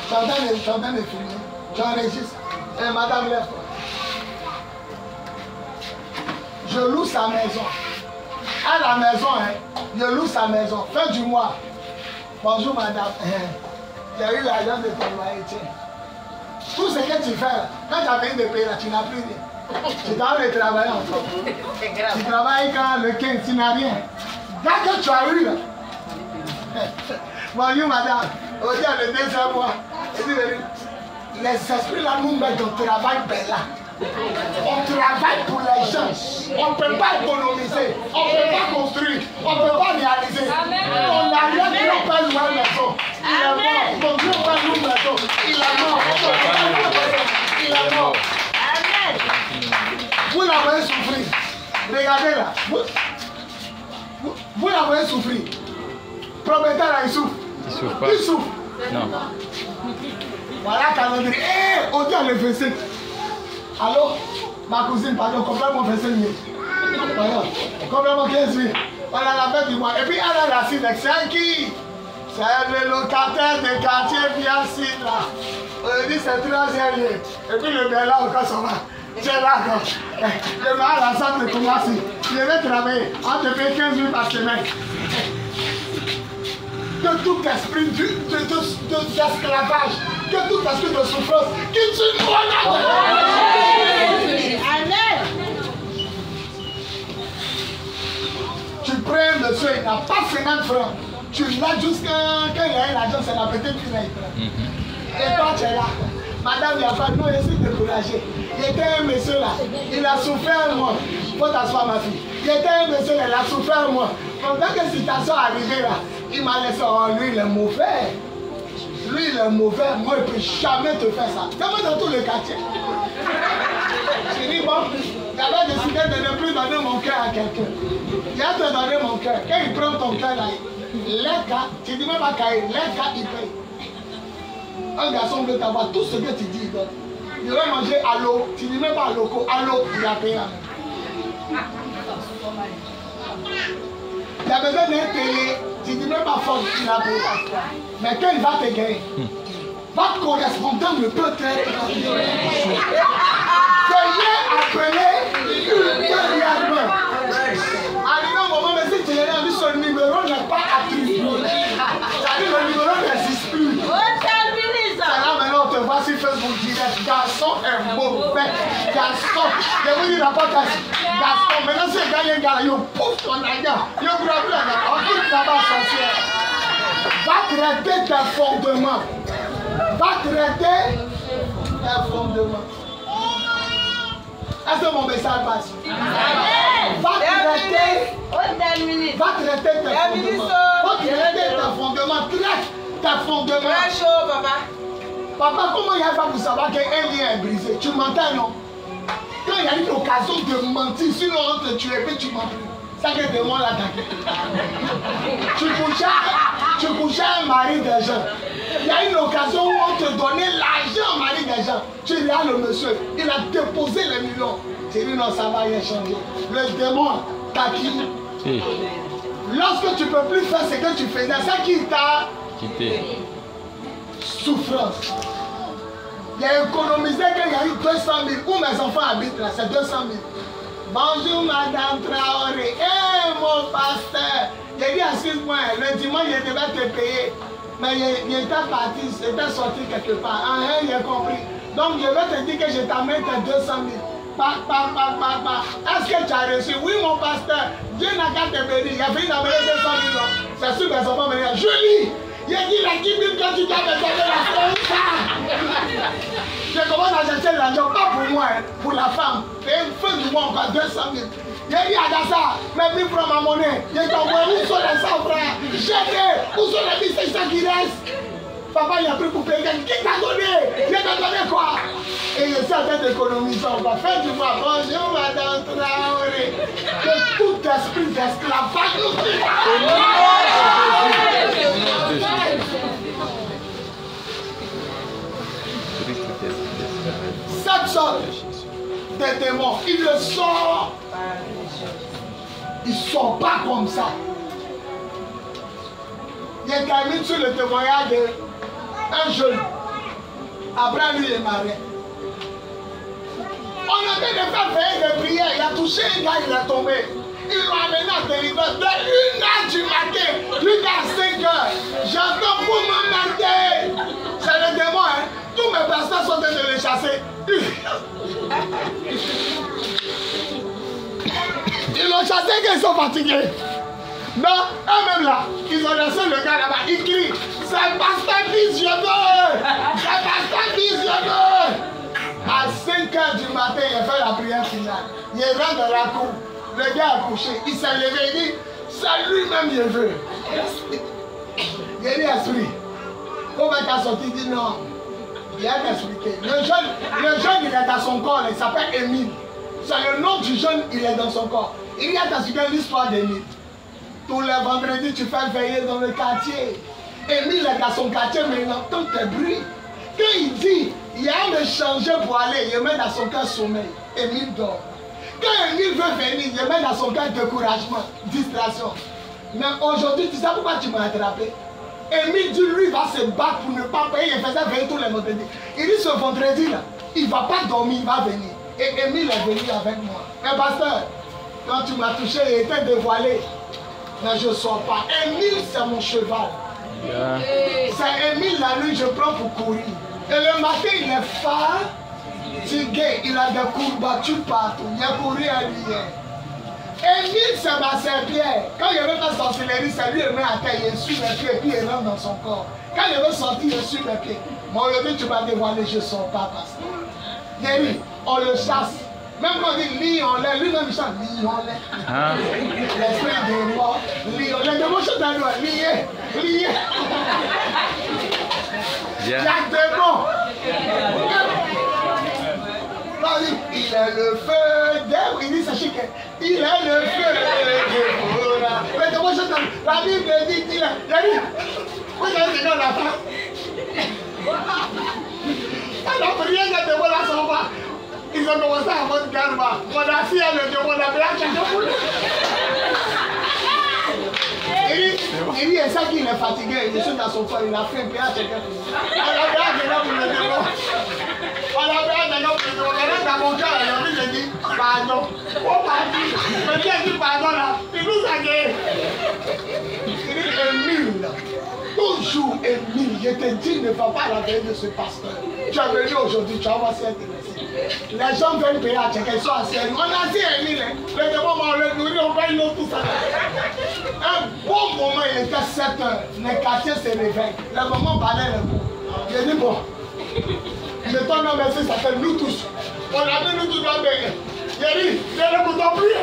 J'entends les films. J'enregistre. Madame, lève-toi. Je loue sa maison. À la maison, hein, je loue sa maison. Fin du mois. Bonjour, madame. Il y a eu l'argent de ton loyer, tiens. Tout ce que tu fais, quand tu as fini de payer, là, tu n'as plus rien. Tu dois aller travailler encore. Tu travailles quand le 15, tu n'as rien. Dès que tu as eu, là. Bonjour, madame. Aujourd'hui, le 2e mois. Les esprits là nous mettent au travail là. On travaille pour les gens. On ne peut pas économiser. On ne peut pas construire. On ne peut pas réaliser. On n'a rien qui nous peut louer maison. Il est mort. Mon Dieu peut louer maison. Il est mort. Il est mort. Vous la voyez souffrir. Regardez là. Vous la voyez souffrir. Propriétaire là, il souffre. Il souffre pas. Il souffre. Non. Voilà calendrier. Eh, on dit à le 25. Allô, ma cousine, pardon, complètement 25 000. Pardon, complètement 15 000. Voilà la fête du mois. Et puis elle a la signe. C'est qui? C'est le locataire de quartier bien assis là. On dit c'est 3e lieu. Et puis le gars là encore ça va. Tu es là donc. Le mal à ça de commencer. Je vais travailler. On te paye 15 000 par semaine. Que tout esprit d'esclavage, que tout esprit de souffrance, que tu nous regardes. Amen. Tu prends un monsieur, il n'a pas 50 francs. Tu l'as jusqu'à quand il a l'argent, c'est la petite qui l'a pris. Et toi, tu es là. Madame, il n'y a pas de nous, je suis découragé. Il était un monsieur là, il a souffert un mois. Il faut t'asseoir, ma fille. Il était un monsieur là, il a souffert un mois. Pendant que cette situation est arrivée là, il m'a laissé, oh, lui, il est mauvais. Lui, il est mauvais. Moi, il ne peut jamais te faire ça. Demande dans tout le quartier. J'ai dit, bon, j'avais décidé de ne plus donner mon cœur à quelqu'un. Il a te donné mon cœur. Quand il prend ton cœur là, les gars, tu dis même pas cahier, les gars, ils payent. Un garçon veut t'avoir tout ce que tu dis, il donne. Il va manger à l'eau, tu dis même pas à l'eau, il a payé. Il a besoin d'un télé, tu dis même pas fort, il a payé. Mais quand il va te gagner, votre correspondant ne peut être. Veuillez appeler ultérieurement. Arrivé au moment, mais si tu l'as vu, son numéro n'est pas attribué. C'est-à-dire le numéro n'existe plus. Alors maintenant, on te voit sur Facebook direct. Garçon est mauvais. Garçon. Je vous dis la porte. Garçon. Maintenant, si tu gagnes un gars, il pousse ton agent. Il ouvre plus la gare. On quitte là-bas, sorcière. Va traiter tes fondements. Va traiter tes fondements. Est-ce que mon message passe? Va traiter tes fondements. Va traiter tes fondements. Traite tes fondements. Très chaud, papa. Papa, comment il y a pas pour savoir qu'un lien est brisé? Tu m'entends, non? Quand il y a une occasion de mentir, sinon on te tue et puis tu mens plus. Ça que de moi là tu couchais un mari des gens. Il y a une occasion où on te donnait l'argent au mari des gens. Tu regardes le monsieur, il a déposé les millions. Tu dis non, ça va rien changer. Le démon t'a quitté. Lorsque tu ne peux plus faire ce que tu faisais, c'est qui t'a quitté. Souffrance. Il a économisé qu'il y a eu 200 000. Où mes enfants habitent là, c'est 200 000. Bonjour Madame Traoré. Mon pasteur. J'ai dit, excuse-moi, le dimanche, je devais te payer. Mais il était parti, il était sorti quelque part. Il a compris. Donc, je vais te dire que je t'amène tes 200 000. Est-ce que tu as reçu? Oui, mon pasteur. Dieu n'a qu'à te bénir. Il a fait une amène 200 000. C'est sûr que mes enfants me disent, Julie, il a dit la 10 000 quand tu dois me donner la je commence à chercher l'argent, pas pour moi, pour la femme. Et fin du mois, encore 200 000. Il a dit à Dassa, mais puis prends ma monnaie. Il a dit, où sont les 100 francs? J'ai dit, où sont les 1500 qui restent? Papa, il a pris pour payer. Qui t'a donné? Il t'a donné quoi? Et il essaie en train d'économiser. On va faire du mois. Bonjour, Madame Traoré. Que tout esprit d'esclavage nous quitte. Cette sorte de démons, il le sort. Il ne sort pas comme ça. Il est terminé sur le témoignage d'un jeune. Après lui, il est marié. On a fait de faire des prières. Il a touché un gars, il est tombé. Ils l'ont amené à Territoire de 1h du matin jusqu'à 5h. J'entends pour m'emmerder. C'est le démon, hein. Tous mes pasteurs sont en train de les chasser. Ils l'ont chassé quand ils sont fatigués. Non, eux-mêmes là, ils ont laissé le gars là-bas. Ils crient, c'est pasteur visionnaire. C'est pasteur visionnaire. À 5h du matin, il a fait la prière finale. Il rentre dans la cour. Le gars a couché. Il s'est levé, il dit, c'est lui-même je veux. Il a dit, esprit. Comment tu as sorti? Il dit non. Il a expliqué. Le jeune, il est dans son corps. Il s'appelle Émile. C'est le nom du jeune, il est dans son corps. Il y a expliqué l'histoire d'Émile. Tous les vendredis, tu fais veiller dans le quartier. Émile est dans son quartier, mais il entend tes bruits. Quand il dit, il y a à me changer pour aller, il met dans son cœur sommeil. Émile dort. Quand Émile veut venir, il met dans son cœur découragement, distraction. Mais aujourd'hui, tu sais pourquoi tu m'as attrapé? Émile dit, lui, il va se battre pour ne pas payer. Il faisait veiller tous les vendredis. Il dit, ce vendredi là, il ne va pas dormir, il va venir. Et Émile est venu avec moi. Mais pasteur, quand tu m'as touché, il était dévoilé. Mais je ne sors pas. Émile, c'est mon cheval. Yeah. C'est Émile la nuit, je prends pour courir. Et le matin, il est fatigué. Il a des courbatures partout. Il a couru à l'hier. Émile, c'est ma serpillère. Quand il veut faire sorcellerie, c'est lui, il met à terre, il suit mes pieds et puis il rentre dans son corps. Quand il veut sortir, il suit mes pieds. Mon Dieu, tu vas dévoiler, je ne sors pas, pasteur. Jérémie, on le chasse. Même quand on dit lion-lait, lui-même il chante lion-lait. L'esprit de mort, lion. Les démons chantent à nous, lié. Il y a des démons. Il est le feu d'Èbre. Il dit, sachez qu'il est le feu d'Èbre. Les démons chantent à nous. La Bible dit, il est. Vous avez dit dans la fin. Alors, rien que démons là s'en va. Ils ont commencé à votre karma. Mon assis a le démon là. Il dit, c'est ça qu'il est fatigué. Il est dans son corps. Il a fait un peu à quelqu'un. On a bien pour le démon. On a bien pour le démon. Il est dans mon cœur. Il dit, pardon. Oh, pardon. Mais qui a dit pardon là? Il nous a gagné. Il dit, Émile. Toujours Émile. Je te dis, ne va pas à la veille de ce pasteur. Tu es venu aujourd'hui, tu vas voir si elle intéressé. Les gens veulent payer à quelqu'un, ils sont assis. On a dit Émile, le démon m'a le nourri, on paye l'eau, tout ça. Un bon moment, il était 7 heures. Les quartiers se réveillent. Le moment parlait le coup. J'ai dit, bon, je ton nom merci, ça s'appelle nous tous. On a mis nous tous dans le bain. J'ai dit, ne l'écoutons plus.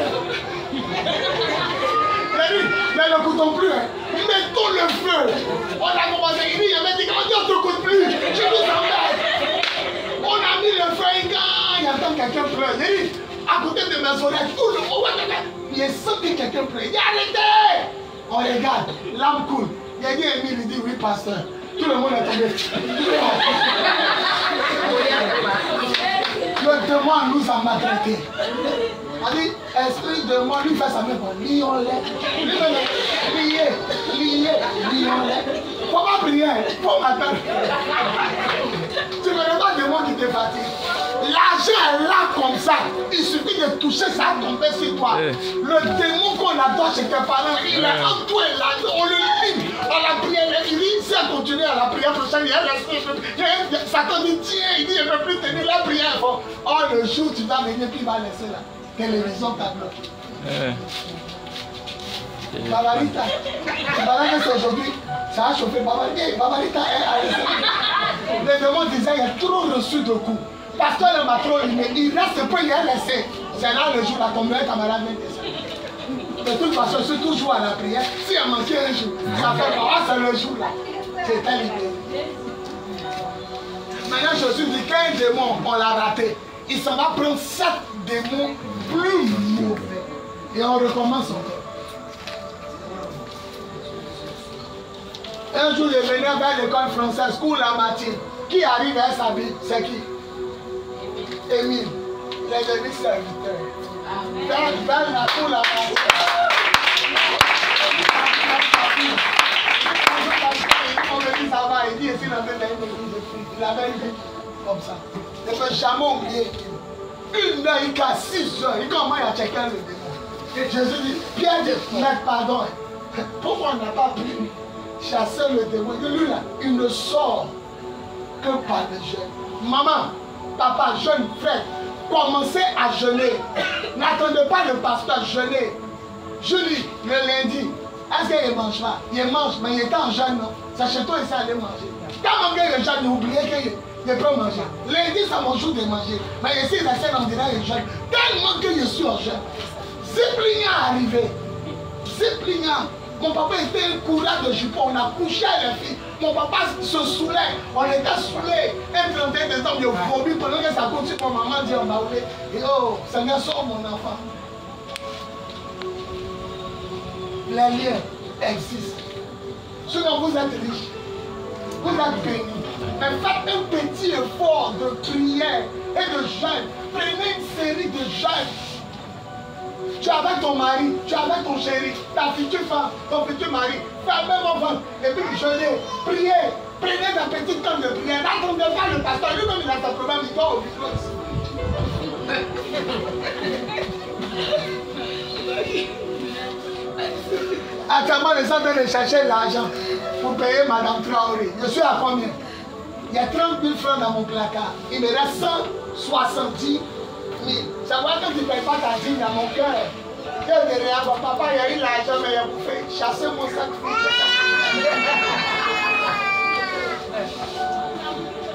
J'ai dit, ne l'écoutons plus. Mettons le feu. On a commencé, il dit, on ne t'écoute plus. Je nous emmerde. On a mis le feu et quand il y a quelqu'un pleure. J'ai dit, à côté de mes oreilles, tout le monde, il est senti quelqu'un pleure. Il dit, arrêtez. On regarde, l'âme coule. Il a dit, Émile, il dit, oui, pasteur. Tout le monde est tombé. Le démon nous a maltraités. On dit, esprit de mort, lui fait sa main pour lion-lait. Lié. Faut pas prier, faut m'attendre. Tu ne veux pas de moi qui te fatigue. L'argent est là comme ça. Il suffit de toucher, ça va tomber sur toi. Le démon qu'on adore chez tes parents, il est en toi et là. On le livre. On la prière. Il dit, si elle continue à la prière prochaine, Satan dit, tiens, il dit, je ne peux plus tenir la prière. Oh, le jour tu vas venir, puis il va laisser là. Télévision t'a bloqué. Babarita, c'est aujourd'hui, ça a chauffé Babarita est arrêté. Les démons disaient, il y a trop reçu de coups. Parce que le matron, il reste peu, il est laissé. C'est là le jour, la tombeuse, camarade vient descendre. De toute façon, c'est toujours à la prière. Si elle manquait un jour, ça fait quoi? C'est le jour là. C'était l'idée. Maintenant, je suis dit qu'un démon, on l'a raté. Il s'en va prendre 7 démons plus mauvais. Et on recommence encore. Un jour, je venais vers l'école française, cours la matinée. Qui arrive à sa vie? C'est qui? Émile. Les demi serviteurs. Vers la cour la matinée. On me dit ça va, il dit ici, il avait une vie comme ça. Je ne peux jamais oublier. Une heure, il casse 6 heures. Il commence à checker le démon. Jésus dit, Pierre dit, mais pardon. Pourquoi on n'a pas pu chasser le démon? Lui là, il ne sort que par le jeûne. Maman, papa, jeune frère, commencez à jeûner. N'attendez pas le pasteur jeûner. Julie, le lundi, est-ce qu'il ne mange pas? Il mange, mais il est en jeûne, non? C'est chez toi, il s'est allé manger. Quand même le jeûne, n'oubliez qu'il peut manger. Lundi, c'est mon jour de manger. Mais ici, il essaie d'en dire le jeûne. Tellement que je suis en jeûne. Cyprien est arrivé. Cyprien. Mon papa était un courant de jupon. On a couché à les filles. Mon papa se saoulait. On était saoulés. Un 31 décembre, il a vomi pendant que ça continue. Mon maman dit on va oublier. Et oh, Seigneur, sort mon enfant. Les liens existent. Ce dont vous êtes riche, vous êtes bénis. Mais faites un petit effort de prière et de jeûne. Prenez une série de jeûnes. Tu es avec ton mari, tu es avec ton chéri, ta future femme, ton futur mari. fermez vos ventres. Et puis jeûnez, priez. Prenez la petite temps de prière. N'attendez pas le pasteur. Lui-même, il a son problème. Il doit au bureau ici. Actuellement, les gens viennent chercher l'argent pour payer Madame Traoré. Je suis à combien? Il y a 30 000 francs dans mon placard. Il me reste 170 000. Ça va quand tu ne payes pas ta dîme dans mon cœur. Je dirais à mon papa, il y a eu l'argent, mais il a bouffé. Chasser mon sac.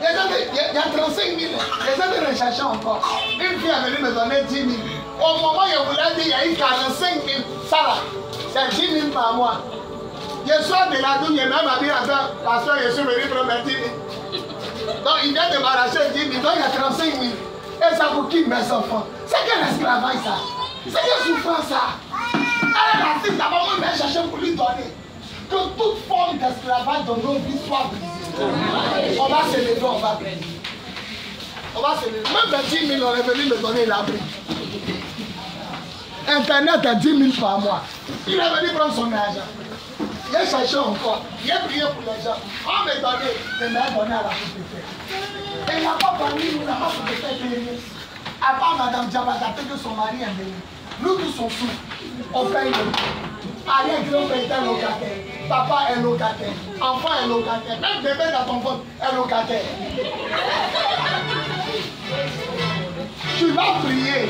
Il y a 35 000. Les gens viennent chercher encore. Une fille est venue me donner 10 000. Au moment où je voulais dire, il y a eu 45 000. Ça là, c'est 10 000 par mois. Je sors de la douche, je même habillé en temps, parce que je suis venu prendre 10 000. Donc il vient de m'arracher 10 000, donc il y a 35 000. Et ça pour qui mes enfants? C'est quel esclavage ça? C'est quelle souffrance ça? Elle est raciste, d'abord moi je vais chercher pour lui donner. Que toute forme d'esclavage dans nos vies soit brisée. On va se lever, on va prier. On va se lever. Même 10 000, on est venu me donner l'abri. Internet à 10 000 par mois. Il est venu prendre son argent. Il a cherché encore. Il a prié pour les gens. On m'a donné. Il m'a donné à la propriété. Et il n'a pas parlé, il n'a pas propriété. À part Mme Diabata, que son mari est venu. Nous tous sommes sous. On paye le Allez, grand père est locataire. Papa est locataire. Enfant est locataire. Même bébé dans ton ventre est locataire. Tu vas prier.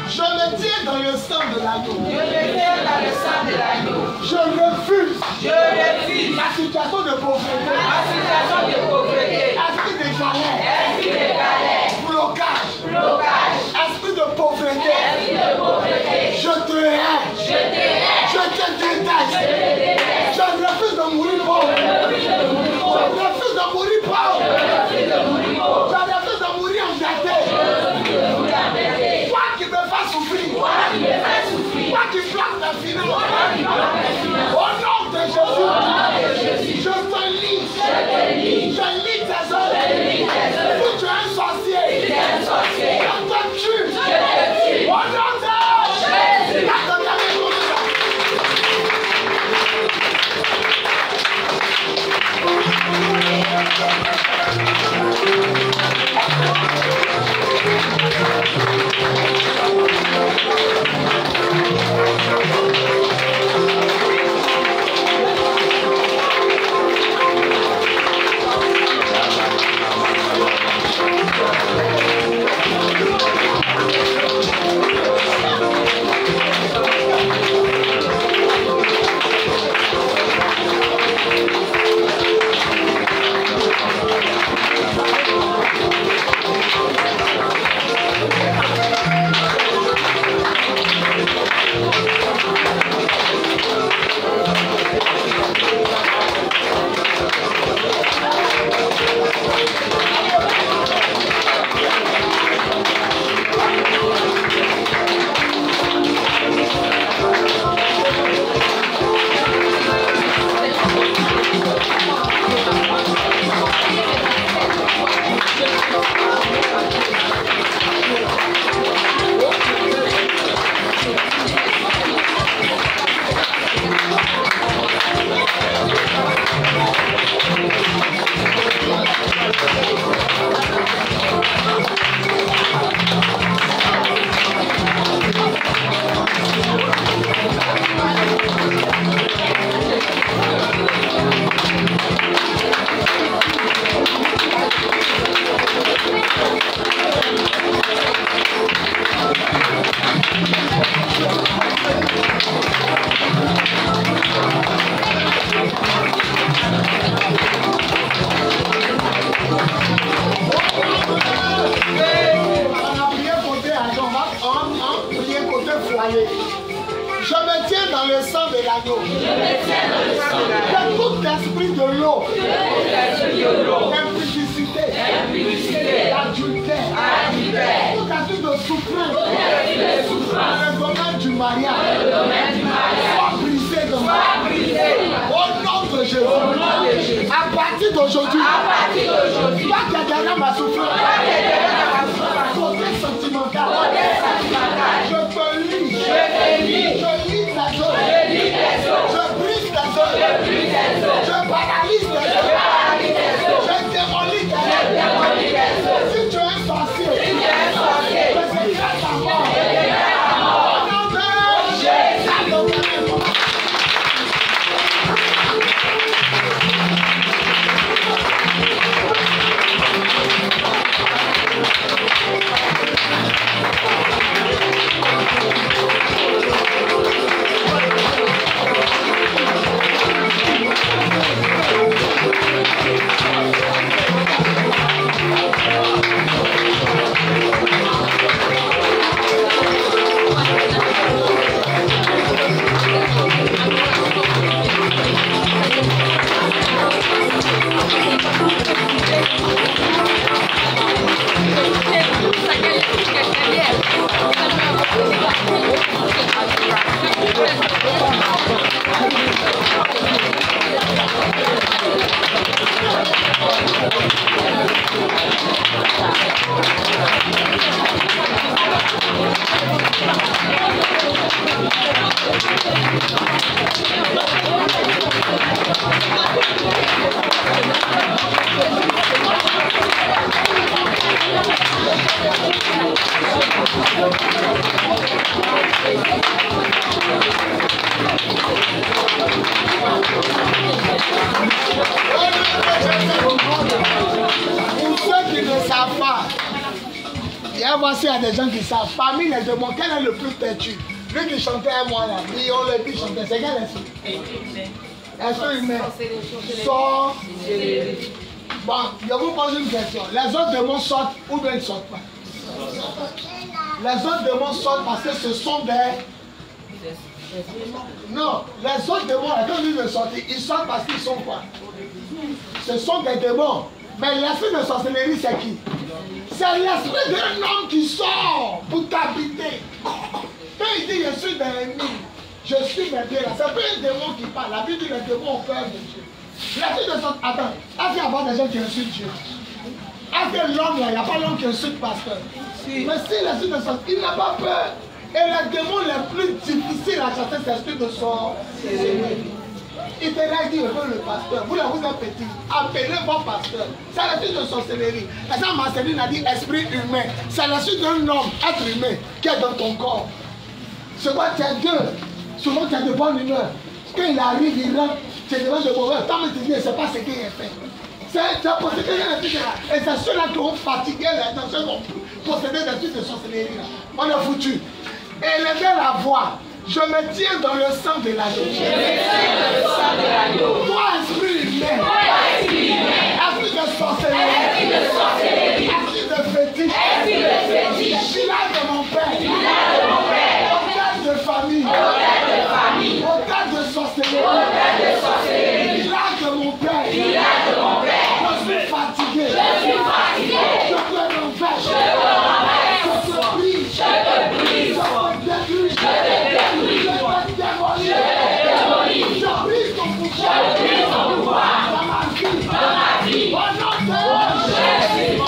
Je me tiens dans le sang de l'agneau. Je me tiens dans le sang de l'agneau. Je refuse. Je refuse. La situation de pauvreté. La situation de pauvreté. Esprit de galère. Esprit de galère. Blocage. Blocage. Esprit de pauvreté. Esprit de pauvreté. Je te hais. Je te hais. Je te déteste. Je te déteste. Je refuse de mourir pauvre. Je refuse de mourir pauvre. Je refuse de mourir pauvre. Je refuse de mourir pauvre. Je refuse de mourir endetté. Je refuse de mourir endetté. Toi qui me fais souffrir. Toi qui me fais souffrir. Toi qui flatte ta finance. Toi qui flatte ta finance. Au nom de Jésus. Au nom de Jésus. Je te lis. Je te lis. Je lis tes œuvres. Je lis tes œuvres. Si tu es un sorcier. Si tu es un sorcier. Je te tue. Je te tue. Au nom de Jésus. Je me tiens dans le sang de l'agneau. Que tout esprit de l'eau, d'impudicité, d'adultère, tout esprit de souffrance, dans le domaine du mariage, soit brisé de moi. Au nom de Jésus. À partir d'aujourd'hui, toi qui as gagné ma souffrance, côté sentimental, je te lis. Je lis ta zone. Je brise ta zone. Et voici, il y a des gens qui savent. Parmi les démons, quel est le plus têtu? Lui qui chantait à moi là, lui on le dit chanter. C'est quel esprit? Esprit humain. Sort. Bon, je vous pose une question. Les autres démons sortent ou bien ils ne sortent pas? Les autres démons sortent parce que ce sont des... Non, les autres démons, quand ils veulent sortir, ils sortent parce qu'ils sont quoi? Ce sont des démons. Mais l'esprit de sorcellerie, c'est qui? C'est l'esprit d'un homme qui sort pour t'habiter. Quand il dit je suis dans les mines, je suis dans Dieu, c'est pas un démon qui parle. La Bible dit les démons ont peur de Dieu. L'esprit de sorcellerie, attends, est-ce qu'il y a pas des gens qui insultent Dieu? Est-ce que l'homme là, il n'y a pas l'homme qui insulte pasteur? Si. Mais si l'esprit de sorcellerie, il n'a pas peur. Et les démons les plus difficiles à chasser, c'est l'esprit de sorcellerie. Il te l'a dit, le pasteur, vous là vous êtes petit, appelez vos pasteurs. C'est l'esprit de sorcellerie. Et ça, Marceline a dit esprit humain. C'est l'esprit d'un homme, être humain, qui est dans ton corps. Souvent tu es deux, souvent tu as de bonne humeur. Quand il arrive, il rentre, tu es devant de mauvais. Tant que tu dis, je ne sais pas ce qu'il a fait. C'est possédé l'esprit là. Et c'est ceux-là qui ont fatigué les gens, ceux qui ont possédé l'esprit de sorcellerie là. On est foutu. Et les gens la voient. Je me tiens dans le sang de l'agneau. Je me tiens dans le sang de l'agneau. Toi, esprit humain. Toi, esprit humain. Esprit de sorcellerie. Esprit de sorcellerie. Esprit de fétiche. Esprit de fétiche. Village de mon père. Village de mon père. Otage de famille. Otage de famille. Otage de sorcellerie. Otage de sorcellerie. Village de mon père. Village de mon père. Je suis fatigué. Je suis fatigué. Je te renverse. Je te renverse. Je te brise. Je te brise. Je te détruis. Je te détruis. Je brise ton pouvoir dans ma vie. Au nom de Jésus.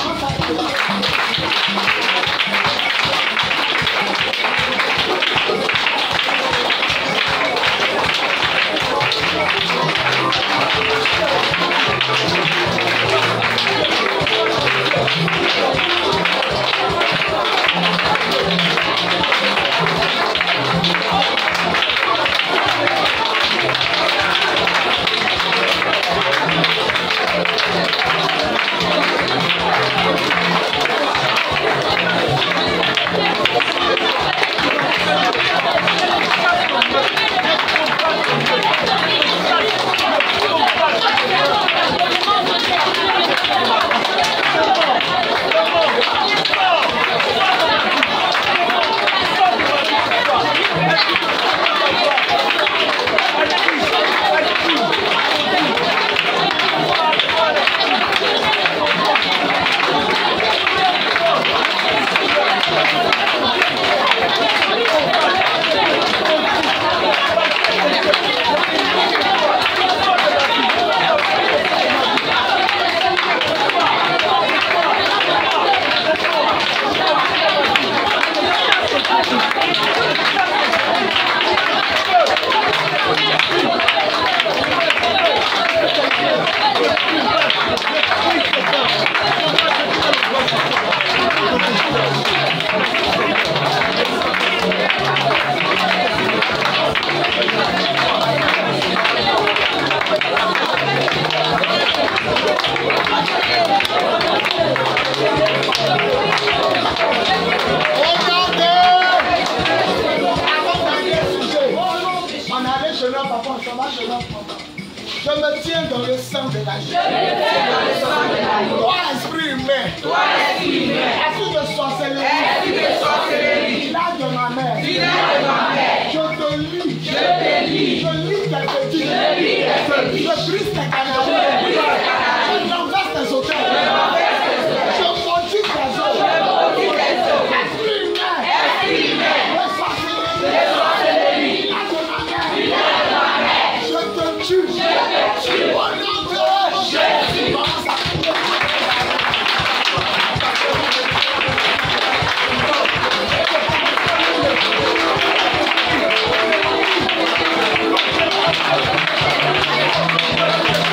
Je me tiens dans le sang de l'agneau. Toi, esprit humain. Toi, esprit humain. Esprit de sorcellerie. Esprit de sorcellerie. Village de ma mère. Village de ma mère. Je te lis. Je te lis. Je lis tes petits. Je lis tes petits. Je brise tes canaux. Je brise tes canaux. Je renverse tes auteurs. Je renverse tes auteurs. Je maudis tes œuvres. Je maudis tes œuvres. Esprit humain. Esprit humain. De sorcellerie. De sorcellerie. Village de ma mère. Village de ma mère. Je te tue. Je te tue. Au nom de Jésus. Thank you.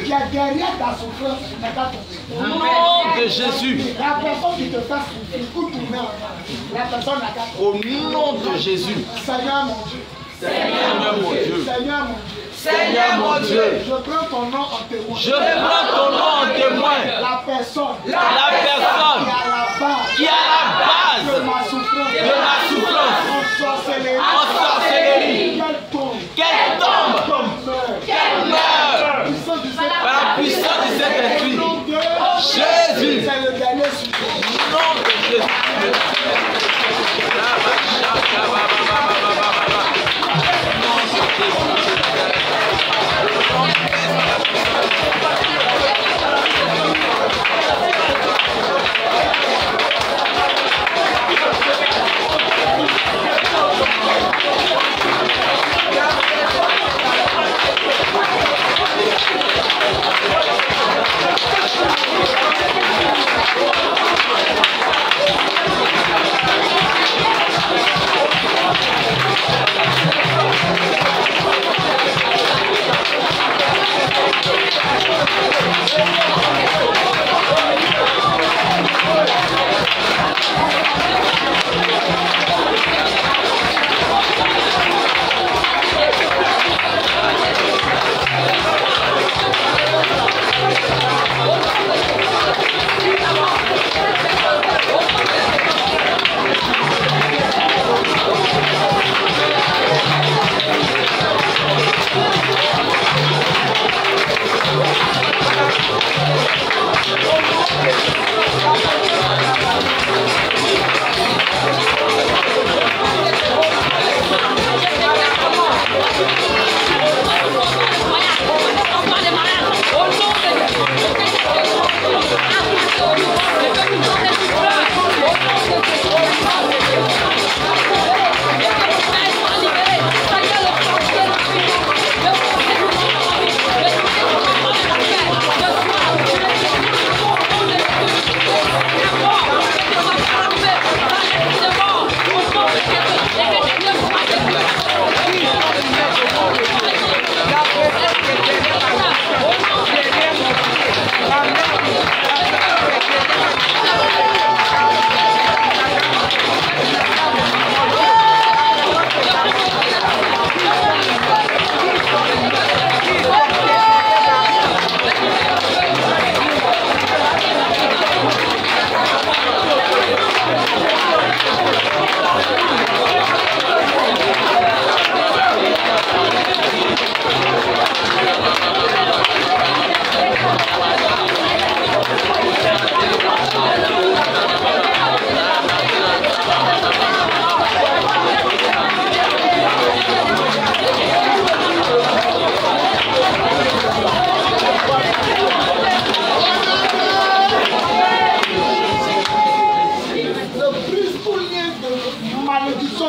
qui est derrière ta souffrance n'est pas tombé. Au nom de Jésus. La personne qui te fait souffrir, ou tourner en arrière, la personne n'a qu'à Au nom de Jésus. Seigneur mon Dieu. Seigneur mon Dieu. Seigneur mon Dieu. Seigneur mon Dieu. Je prends ton nom en témoin. Je prends ton nom en témoin. La personne. La personne Qui est à la base. de ma souffrance. En sorcellerie. Qu'elle tombe. Qu'elle meure. Par la puissance du Saint-Esprit. Jésus. C'est le dernier sujet. Au nom de Jésus.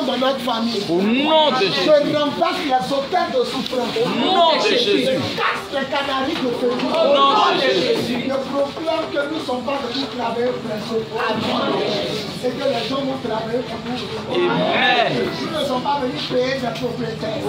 de notre famille. Au nom de Jésus. Je renverse les hôtels de souffrance. Au nom de Jésus. Je casse les canaries de feu. Au nom de Jésus. Je proclame que nous ne sommes pas venus travailler pour les autres. Et que les gens vont travailler pour nous. Amen. Nous ne sommes pas venus payer des propriétaires.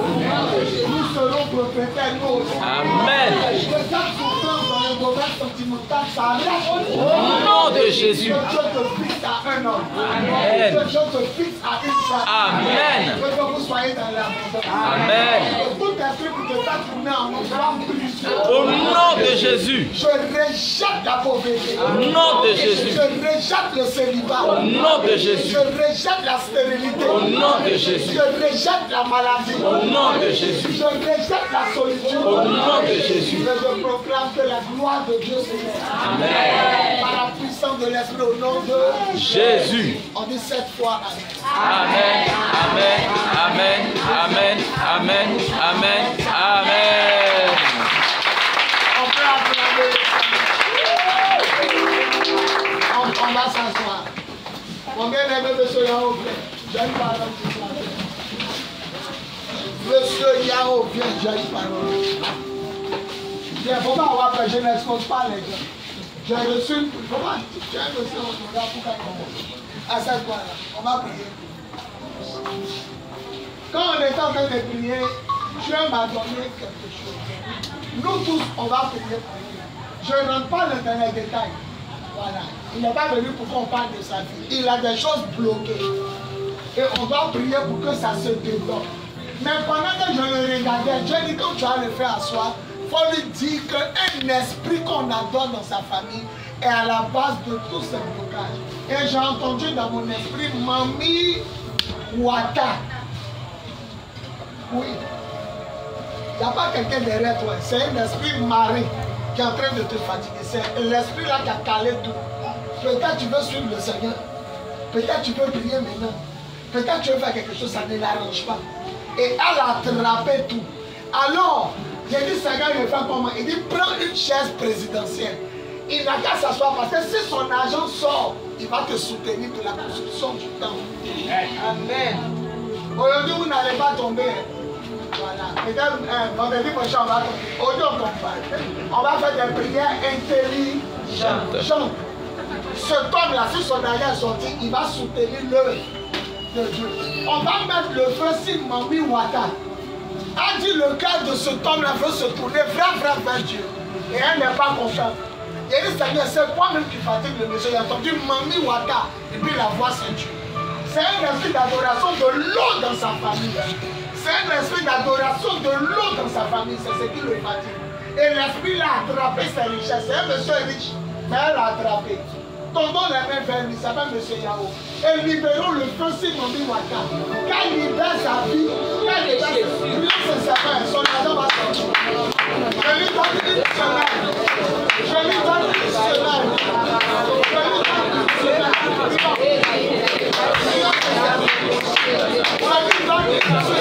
Nous serons propriétaires nous aussi. Amen. Que cette souffrance dans le domaine sentimental s'arrête. Au nom de Jésus. Que Dieu te fixe à un homme. Amen. Que Dieu te fixe à une femme. Amen. Que vous soyez dans l'abondance. Amen. Tout esprit qui te fait tourner en nous soit brisé. Au nom de Jésus. Je rejette la pauvreté. Au nom de Jésus. Je rejette le célibat. Au nom de Jésus. Je rejette la stérilité. Au nom de Jésus. Je rejette la maladie. Au nom de Jésus. Je rejette la solitude. Au nom de Jésus. Et je proclame que la gloire de Dieu s'élève. Amen. Par la puissance de l'Esprit au nom de Jésus. On dit 7 fois Amen. Amen. Amen. Amen. Amen. Amen. Amen. On peut acclamer. On va s'asseoir. Mon bien-aimé, monsieur Yao, j'ai une parole pour toi. Monsieur Yao, viens, j'ai une parole. Il ne faut pas avoir peur, je n'expose pas les gens. J'ai reçu une... Comment tu as reçu un programme pour faire comment? À cette fois-là, on va prier. Quand on était en train de prier, Dieu m'a donné quelque chose. Nous tous, on va prier pour lui. Je ne rentre pas dans les détails. Voilà. Il n'est pas venu pour qu'on parle de sa vie. Il a des choses bloquées. Et on doit prier pour que ça se débloque. Mais pendant que je le regardais, Dieu dit quand tu vas le faire asseoir, il faut lui dire qu'un esprit qu'on adore dans sa famille est à la base de tous ces blocages. Et j'ai entendu dans mon esprit Mami Wata. Oui. Il n'y a pas quelqu'un derrière toi. C'est un esprit marin qui est en train de te fatiguer. C'est l'esprit là qui a calé tout. Peut-être tu veux suivre le Seigneur. Peut-être tu veux prier maintenant. Peut-être tu veux faire quelque chose, ça ne l'arrange pas. Et elle a attrapé tout. Alors, j'ai dit, Seigneur, il veut faire comment? Il dit, prends une chaise présidentielle. Il n'a qu'à s'asseoir parce que si son argent sort, il va te soutenir pour la construction du temple. Amen. Aujourd'hui, vous n'allez pas tomber. Voilà. Peut-être vendredi prochain, on va tomber. Aujourd'hui, on ne tombe pas. On va faire des prières intelligentes. Ce homme-là, si son argent est sorti, il va soutenir l'œuvre de Dieu. On va mettre le feu sur Mami Wata. A dit le cœur de cet homme-là veut se tourner vers Dieu. Et elle n'est pas contente. Il dit, Seigneur, c'est moi-même qui fatigue le monsieur. Il a entendu Mami Wata. Et puis la voix, c'est Dieu. C'est un esprit d'adoration de l'eau dans sa famille. C'est un esprit d'adoration de l'eau dans sa famille. C'est ce qui le fatigue. Et l'esprit l'a attrapé ses richesses. C'est un monsieur riche, mais elle l'a attrapé. Tendons les mains vers lui, ça s'appelle M. Yao. Et libérons le feu sur Mami Wata. Qu'elle libère sa vie, qu'elle libère ses servants, son argent va sortir. Je lui donne une semaine. Je lui donne une semaine. Je lui donne une semaine.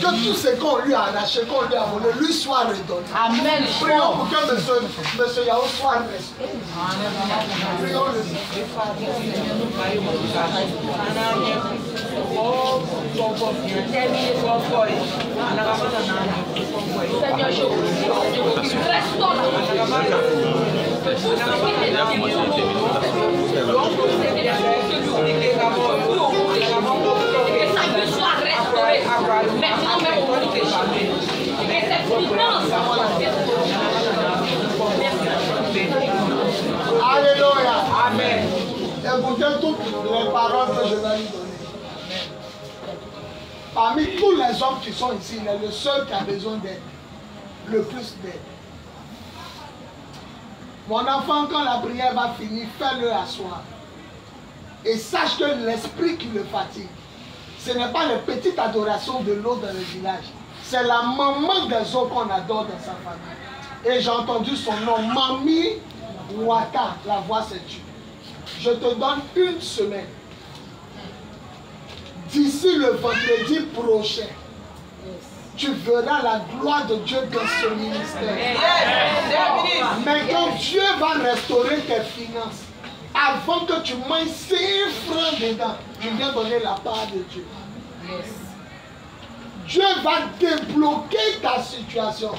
Que tout ce qu'on lui a arraché, qu'on lui a volé, lui soit redonné. Amen. Prions pour que monsieur Yao soit restauré. Prions le Seigneur, je restaure maintenant même au nom de Jésus. Et cette finance, alléluia. Amen. Écoutez toutes les paroles que je vais lui donner. Parmi tous les hommes qui sont ici, il est le seul qui a besoin d'aide. Le plus d'aide. Mon enfant, quand la prière va finir, fais-le asseoir. Et sache que l'esprit qui le fatigue, ce n'est pas les petites adorations de l'eau dans le village. C'est la maman des eaux qu'on adore dans sa famille. Et j'ai entendu son nom, Mami Wata. La voix c'est Dieu. Je te donne une semaine. D'ici le vendredi prochain, tu verras la gloire de Dieu dans ce ministère. Mais quand Dieu va restaurer tes finances, avant que tu manges 5 francs dedans, tu viens donner la part de Dieu. Dieu va débloquer ta situation.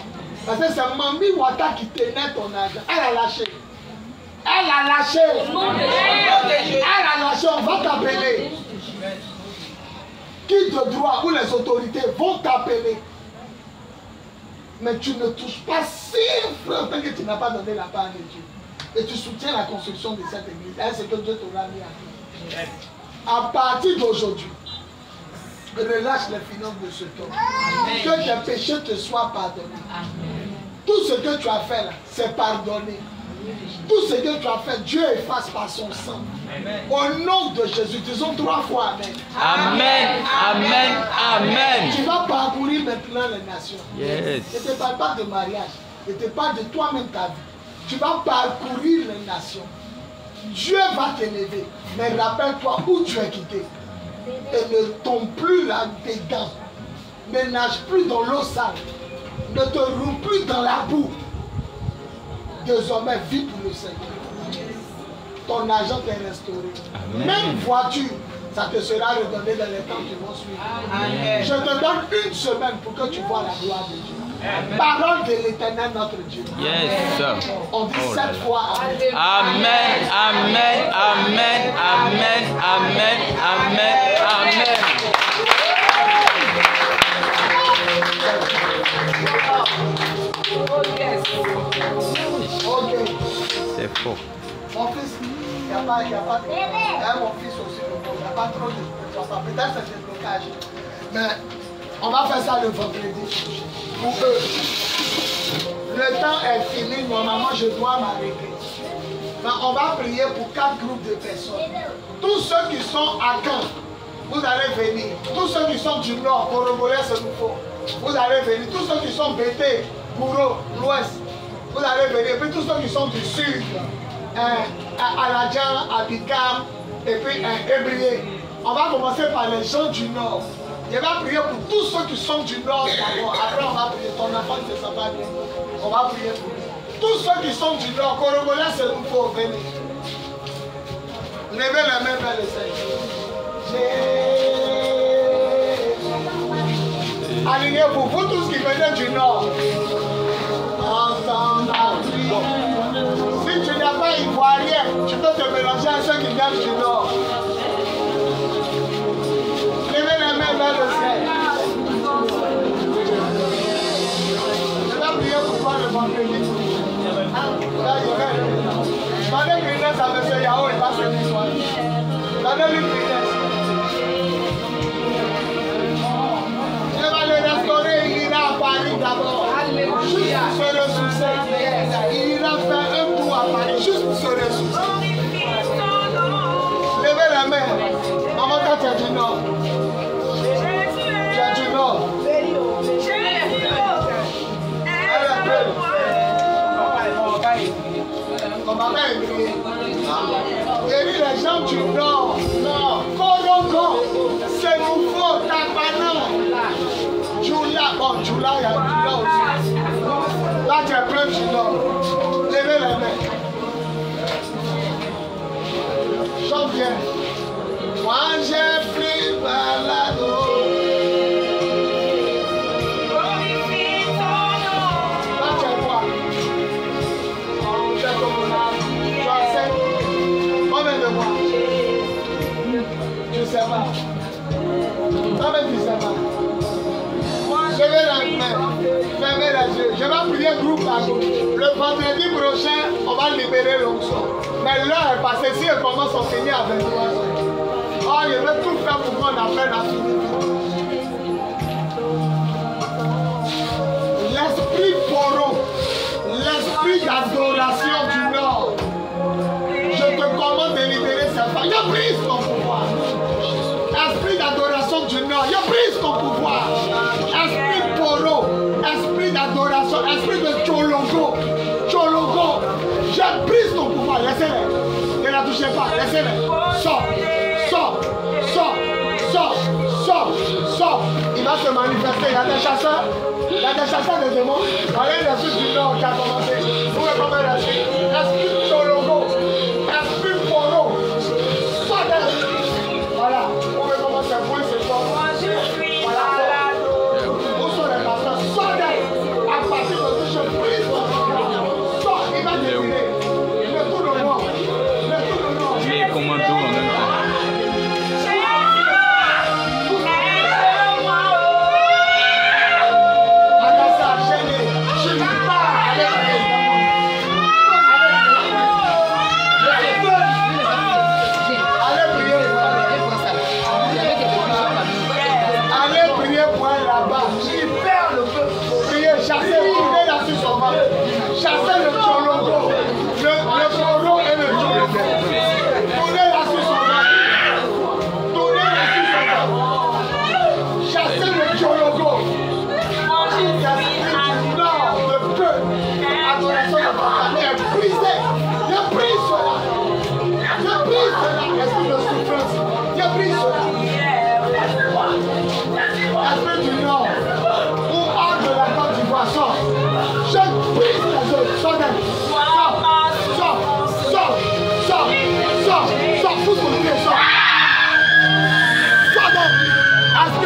Parce que c'est Mami Wata qui tenait ton argent. Elle a lâché. Elle a lâché. Elle a lâché. On va t'appeler. Qui de droit ou les autorités vont t'appeler. Mais tu ne touches pas 6 francs tant que tu n'as pas donné la part de Dieu. Et tu soutiens la construction de cette église. C'est ce que Dieu t'aura mis à faire. À partir d'aujourd'hui, relâche les finances de ce temps. Que tes péchés te soient pardonnés. Tout ce que tu as fait là, c'est pardonné. Tout ce que tu as fait, Dieu efface par son sang. Au nom de Jésus, disons 3 fois Amen. Amen. Amen. Amen. Tu vas parcourir maintenant les nations. Yes. Je ne te parle pas de mariage. Je te parle de toi-même ta vie. Tu vas parcourir les nations. Dieu va t'élever. Mais rappelle-toi où tu es quitté. Et ne tombe plus là-dedans. Ne nage plus dans l'eau sale. Ne te roule plus dans la boue. Désormais, vis pour le Seigneur. Ton argent t'est restauré. Amen. Même voiture, ça te sera redonné dans les temps qui vont suivre. Amen. Je te donne 1 semaine pour que tu vois la gloire de Dieu. Amen. Parole de l'Éternel notre Dieu. Yes. On dit Oh là 7 là. fois Amen. Amen. Amen. Amen. Amen. Amen. Amen. Amen. Oh yes. Ok. C'est faux. Mon fils, il n'y a pas. Mon fils aussi, il n'y a pas trop de choses. Peut-être c'est des blocages. Mais on va faire ça le vendredi. Pour eux. Le temps est fini. Normalement, je dois m'arrêter. Mais on va prier pour 4 groupes de personnes. Tous ceux qui sont à Caen, vous allez venir. Tous ceux qui sont du nord, Corogolais, c'est nouveau. Vous allez venir. Tous ceux qui sont Bété, Bourreau, l'ouest, vous allez venir. Et puis tous ceux qui sont du sud, Aladjan, Abikam, et puis Ébrié. On va commencer par les gens du nord. Je vais prier pour tous ceux qui sont du nord d'abord. Après, on va prier. Ton enfant ne se sent pas bien. On va prier pour lui. Tous ceux qui sont du nord, Corogolais, c'est nouveau. Venez. Levez les mains vers le Seigneur. Alignez-vous, vous tous qui venez du nord. Ensemble, si tu n'as pas ivoirien, tu peux te mélanger à ceux qui viennent du nord. Levez les mains vers le ciel. Je vais prier pour toi le vendredi. Donnez une grâce à M. Yahoo, il va se nettoyer. Donnez-lui une grâce. Je vais le restaurer, il ira à Paris d'abord. Juste pour se ressourcer. Il ira faire un tour à Paris, juste pour se ressourcer. Levez la main. Maman, quand tu es du nord. Tu es du nord. Ton papa est brillé. Et les gens du nord. Korongo. C'est nouveau. Tabana. Djoula. Bon, Djoula, il y a Djoula aussi. Là, tu es plein du nord. Levez les mains. Chante bien. Moi, j'ai pris balado. Là, tu es quoi? Combien de mois? Je ne sais pas. Combien tu ne sais pas? Je vais la main, fermer les yeux. Je vais prier groupe par groupe. Le vendredi prochain, on va libérer l'onction. Mais l'heure est passée. Si elle commence, on finit à 23h. Oh, je vais tout faire pour qu'on apprenne à finir. L'esprit poro, l'esprit d'adoration du Nord. Je te commande de libérer cette femme. Je brise ton pouvoir. Esprit d'adoration du Nord. Je brise ton pouvoir. Esprit poro, esprit d'adoration, esprit de Tcholongo. Tcholongo. Je brise ton pouvoir. Laissez-les. Ne la touchez pas. Laissez-les. Sors. Sors. Sors. Sors. Sors. Sors. Il va se manifester. Il y a des chasseurs. Il y a des chasseurs de démons. Regardez l'esprit du Nord qui a commencé. Vous pouvez comment rester. Esprit Tcholongo. Esprit poro.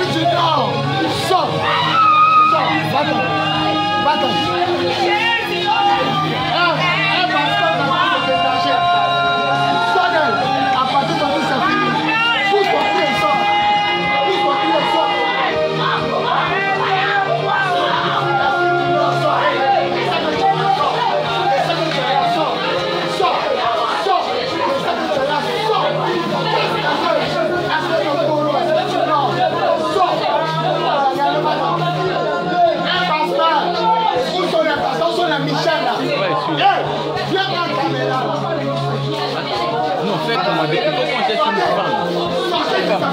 Esprit du Nord, sors. Sors, va-t'en. Va-t'en. Un pasteur dans le détaché. Sors-le. À partir de là, c'est fini. Pousse ton pied et sors. Pousse ton pied et sors. Non, fais commander. Il faut qu'on cherche une femme.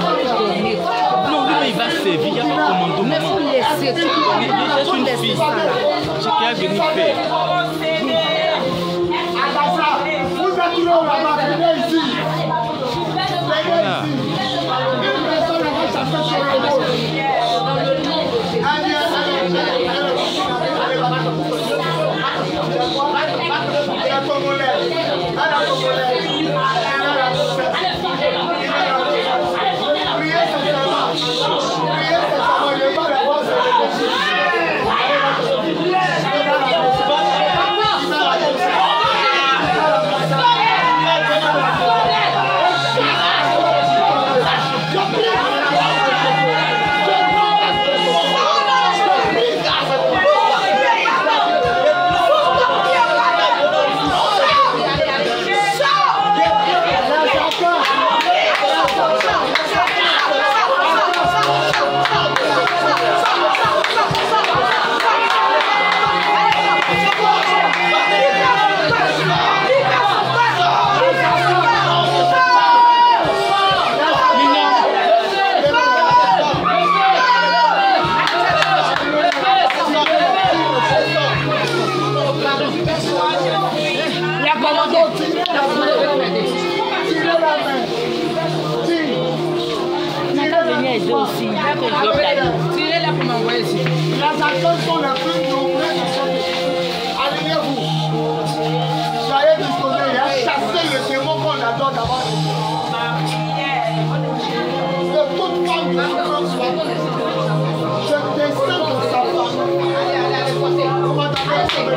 Non, lui, il va servir. Il n'y a pas de commando, maman. Il cherche une fille. Ce qu'il a venu faire. Vous êtes là, là-bas, venez ici. Venez ici. Une personne va chercher sur le dos. Allez, Tirez-la pour m'envoyer ici. Les acteurs sont les plus nombreux de ce pays. Alignez-vous. Soyez disposés et chassez le démon qu'on adore d'abord. De toute forme de souffrance, je descends de sa femme. Comment t'appelles ça de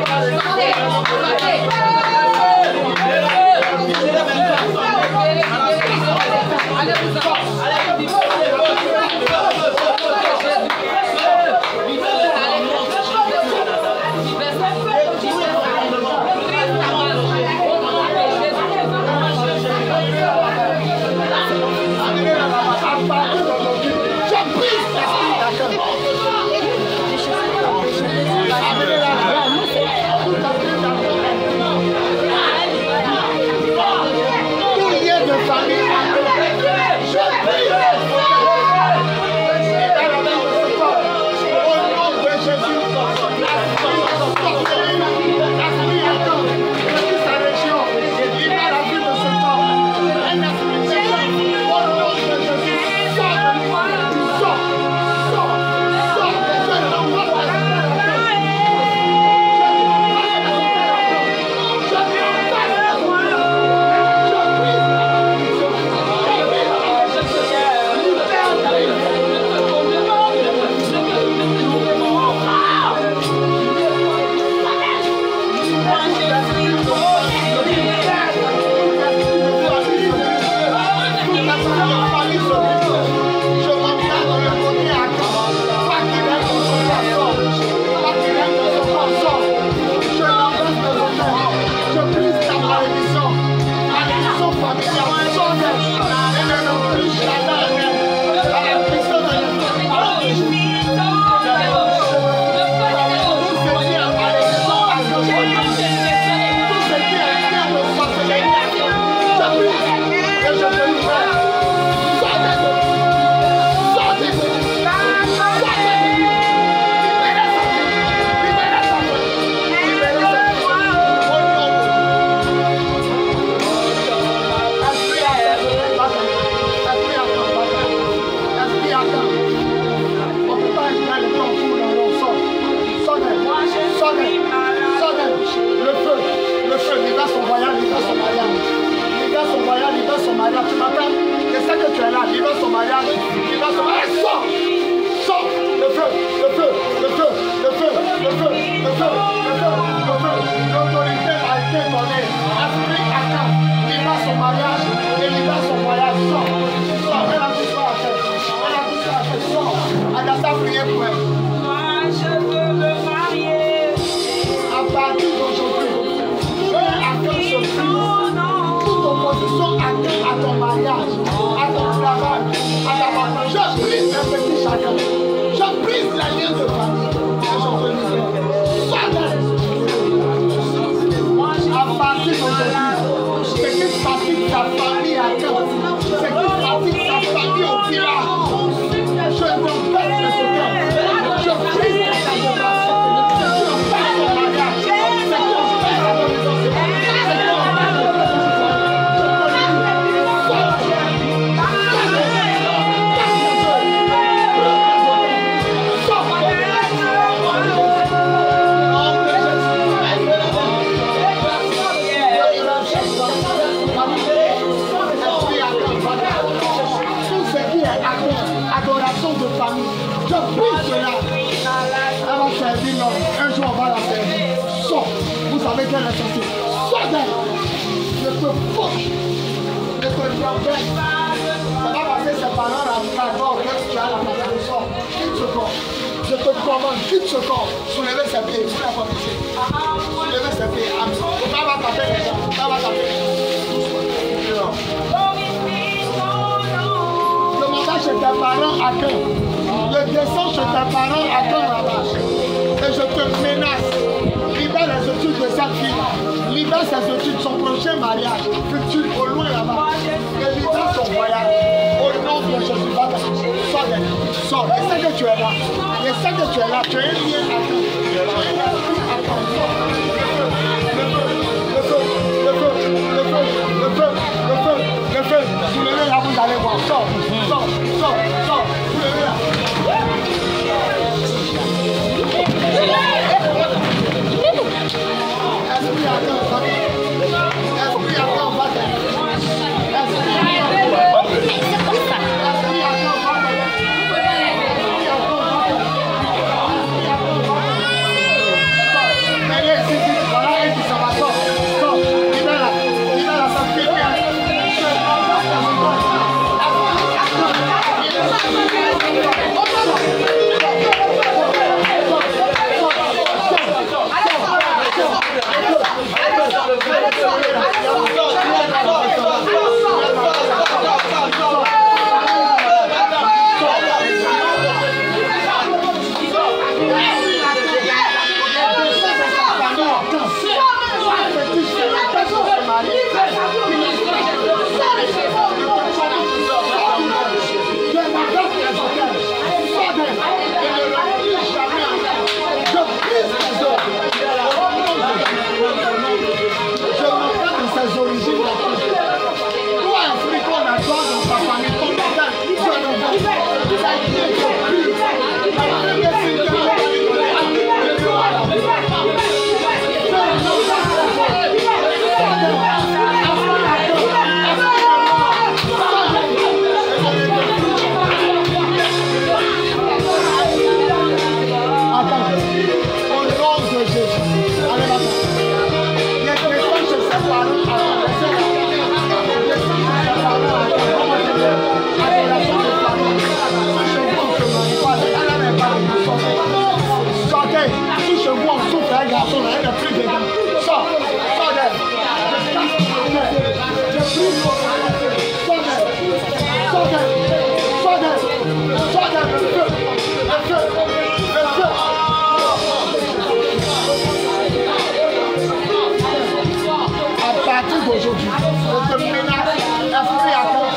mariage, tu m'attends. Je sais que tu es là, libère son mariage, libère son mariage, sors. chacun. Je brise la lien de famille. Et je te libère. À partir d'aujourd'hui, ce qui fatigue ta famille à cœur, ce qui fatigue ta famille au village, je t'empêche de ce cœur. Je brise ta démocratie. Je empêche ton mariage. Ce qui empêche la maison. Ce qui empêche adoration de famille. Je brise cela. Elle va servir l'homme. Un jour, on va la servir. Sors. Vous savez qu'elle est sortie. Sors d'elle. Je te fouche. Je te l'embête. Ça va passer ses parents là. Tu as la maison. Sors. Quitte ce corps. Je te commande. Quitte ce corps. Soulevez ses pieds. Tu l'as pas mis. Soulevez ses pieds. Ça va taper les gens. Ça va taper. Chez tes parents à cœur. Je descends chez tes parents à cœur là-bas. Et je te menace. Libère les études de cette fille. Libère ses études, son prochain mariage. Futur au loin là-bas. Et libère son voyage. Au nom de Jésus. Sors d'elle. Sors. Et c'est que tu es là. Et c'est que tu es là. Tu es un lien à cœur. Tu es un esprit à cœur. Le feu, soulevez-la, vous allez voir. Sors, soulevez-la. Esprit à cœur, esprit à cœur,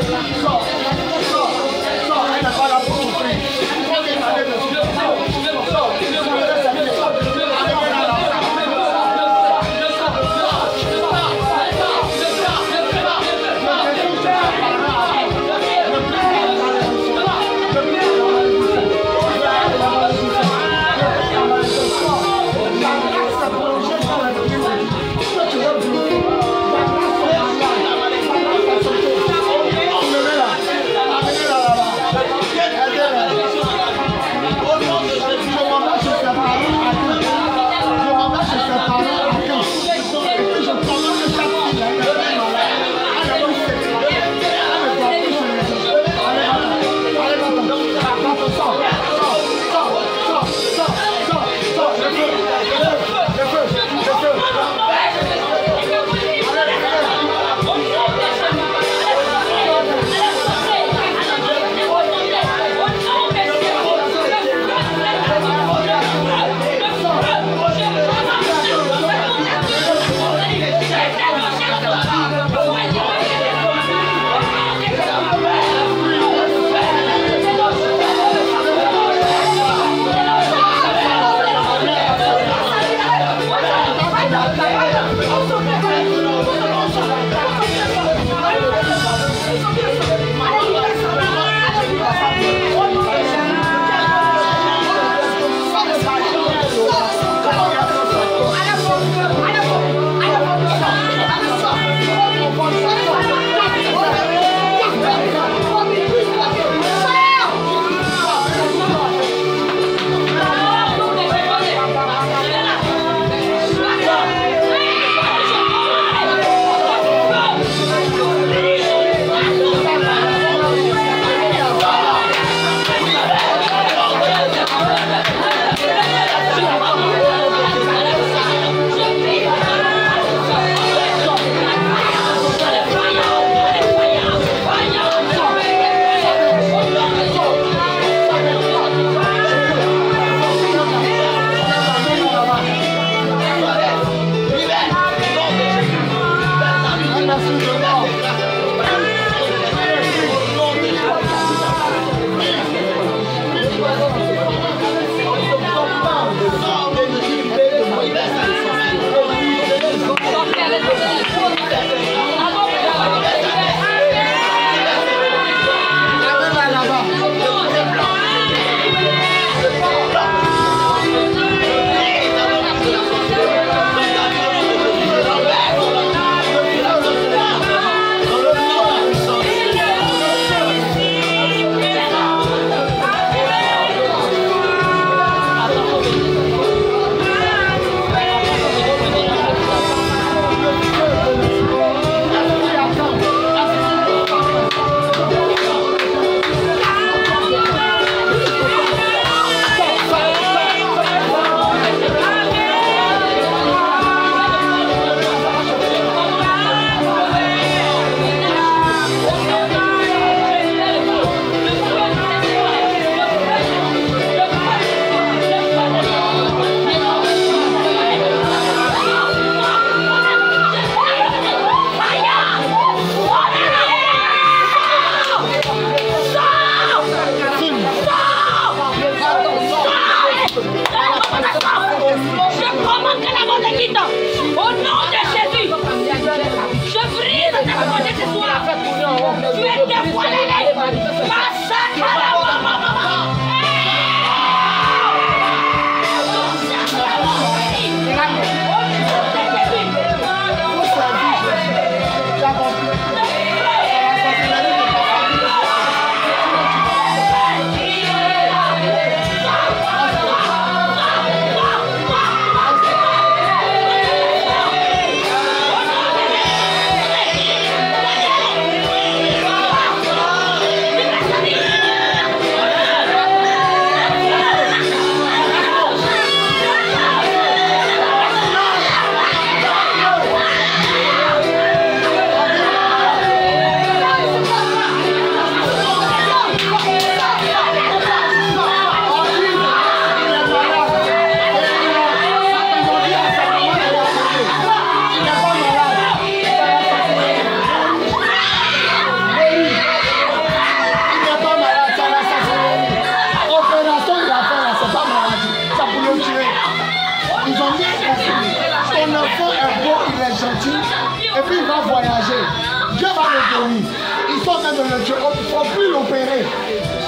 de Dieu. Il ne faut plus l'opérer.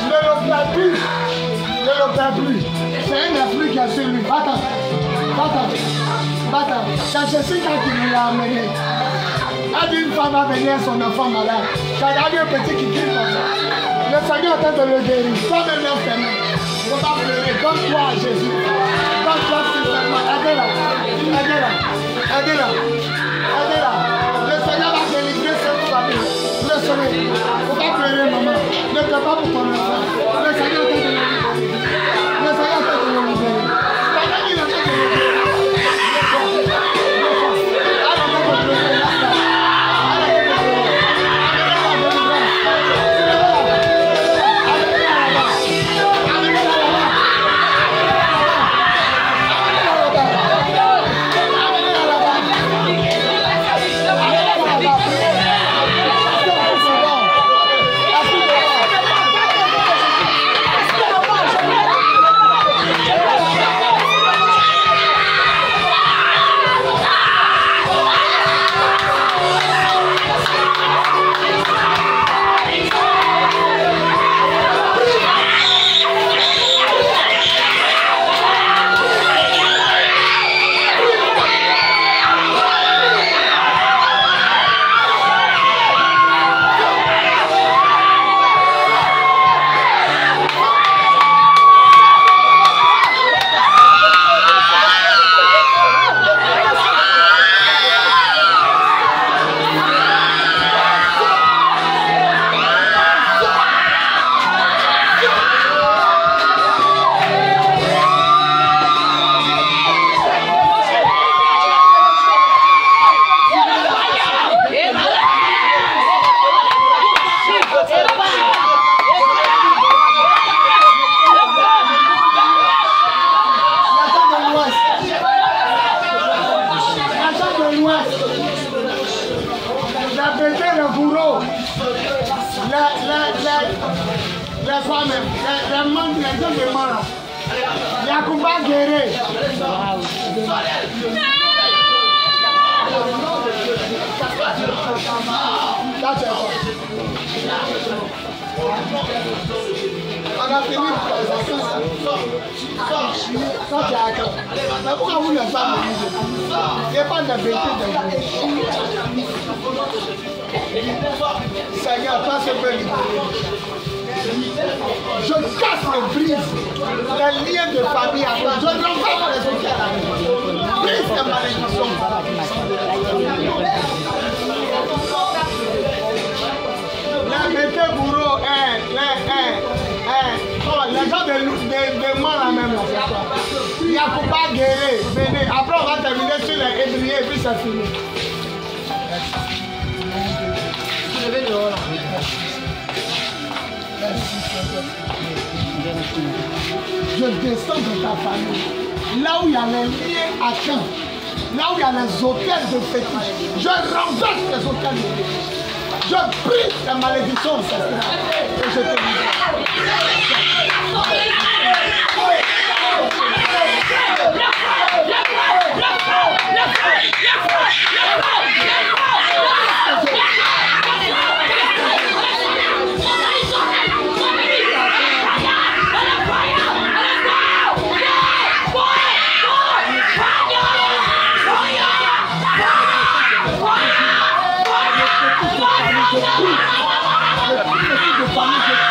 Ne l'opère plus. Ne l'opère plus. C'est un esprit qui est sur lui. Va-t'en. C'est Jessica qui nous l'a amené. Elle dit une femme va venir son enfant malade. Quand il y a un petit qui crie comme ça. Le Seigneur est en train de le guérir. Toi-même lève tes mains. Il ne faut pas pleurer. Donne-toi à Jésus. Donne-toi sincèrement. Aidez-la. Le Seigneur va délivrer cette famille. Le Seigneur. Il ne faut pas pleurer, maman. Ne pleure pas pour ton enfant. Le Seigneur est en train de le libérer. Le Seigneur est en train de le libérer. Pendant qu'il est en train de le libérer. On a fini. Mais pourquoi vous ne pas me dire? Il n'y a pas de vérité de vous. Seigneur, toi c'est peux libérer. Je casse le brise, les liens de famille à toi. Je renverse les autres à la maison. Brise les malédictions. Les métiers bourreaux, les gens de moi la même là, c'est quoi? Il n'y a pas guérir, venez. Après on va terminer sur les ébriers et puis c'est fini. Je vais dehors. Je descends de ta famille. Là où il y a les liens à camp, là où il y a les hôtels de fétiche, je renverse les hôtels de fétiche. Je brise la malédiction ancestrale et je te libère.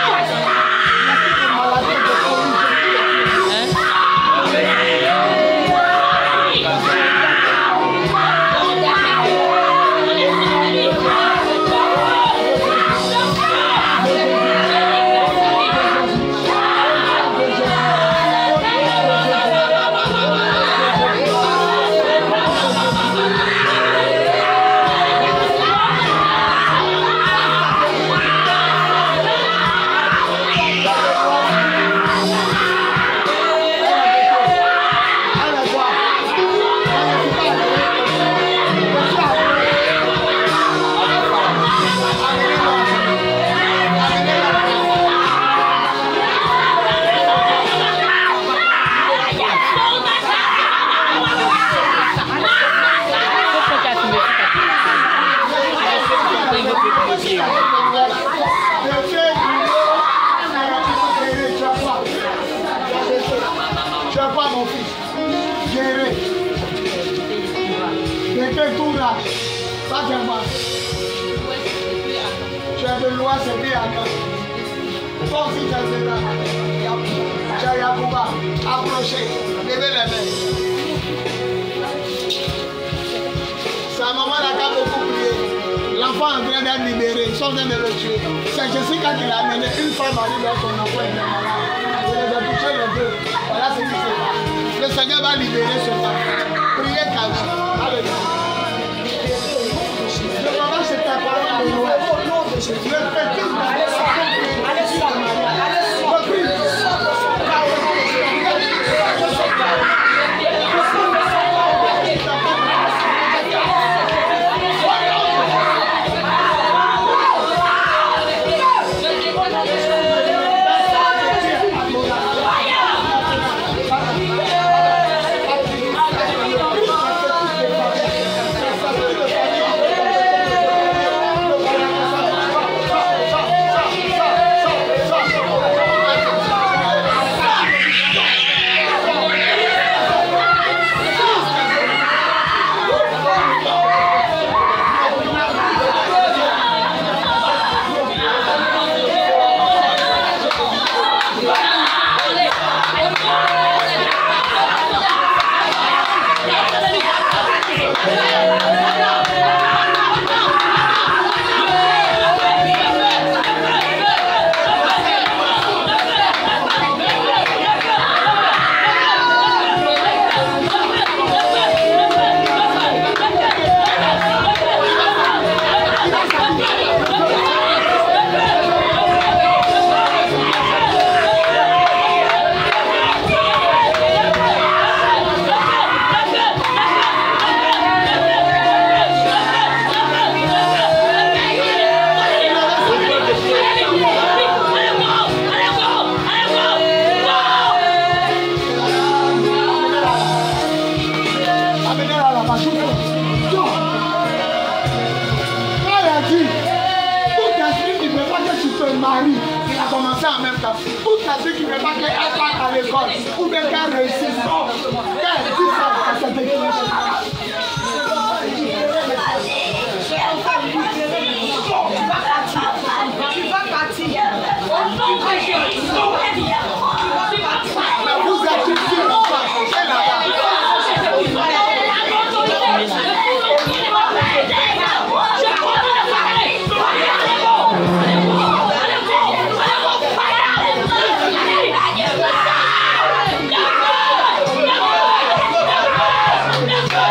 Le fais tout là. Ça c'est moi. Tu as de loi, c'est bien à quand. Toi aussi, tu as de là. Tu as Yabouba. Approchez. Levez les mains. Sa maman n'a qu'à beaucoup prier. L'enfant est en train d'être libéré. Ils sont en train de le tuer. C'est Jessica qui l'a amené. Une femme a dit que son enfant est malade. Je les ai touchés les deux. Voilà ce qui se passe. Le Seigneur va libérer ce enfant. Priez calmement. Alléluia. Je m'en c'est ta parole de Noël. Le petit Yeah.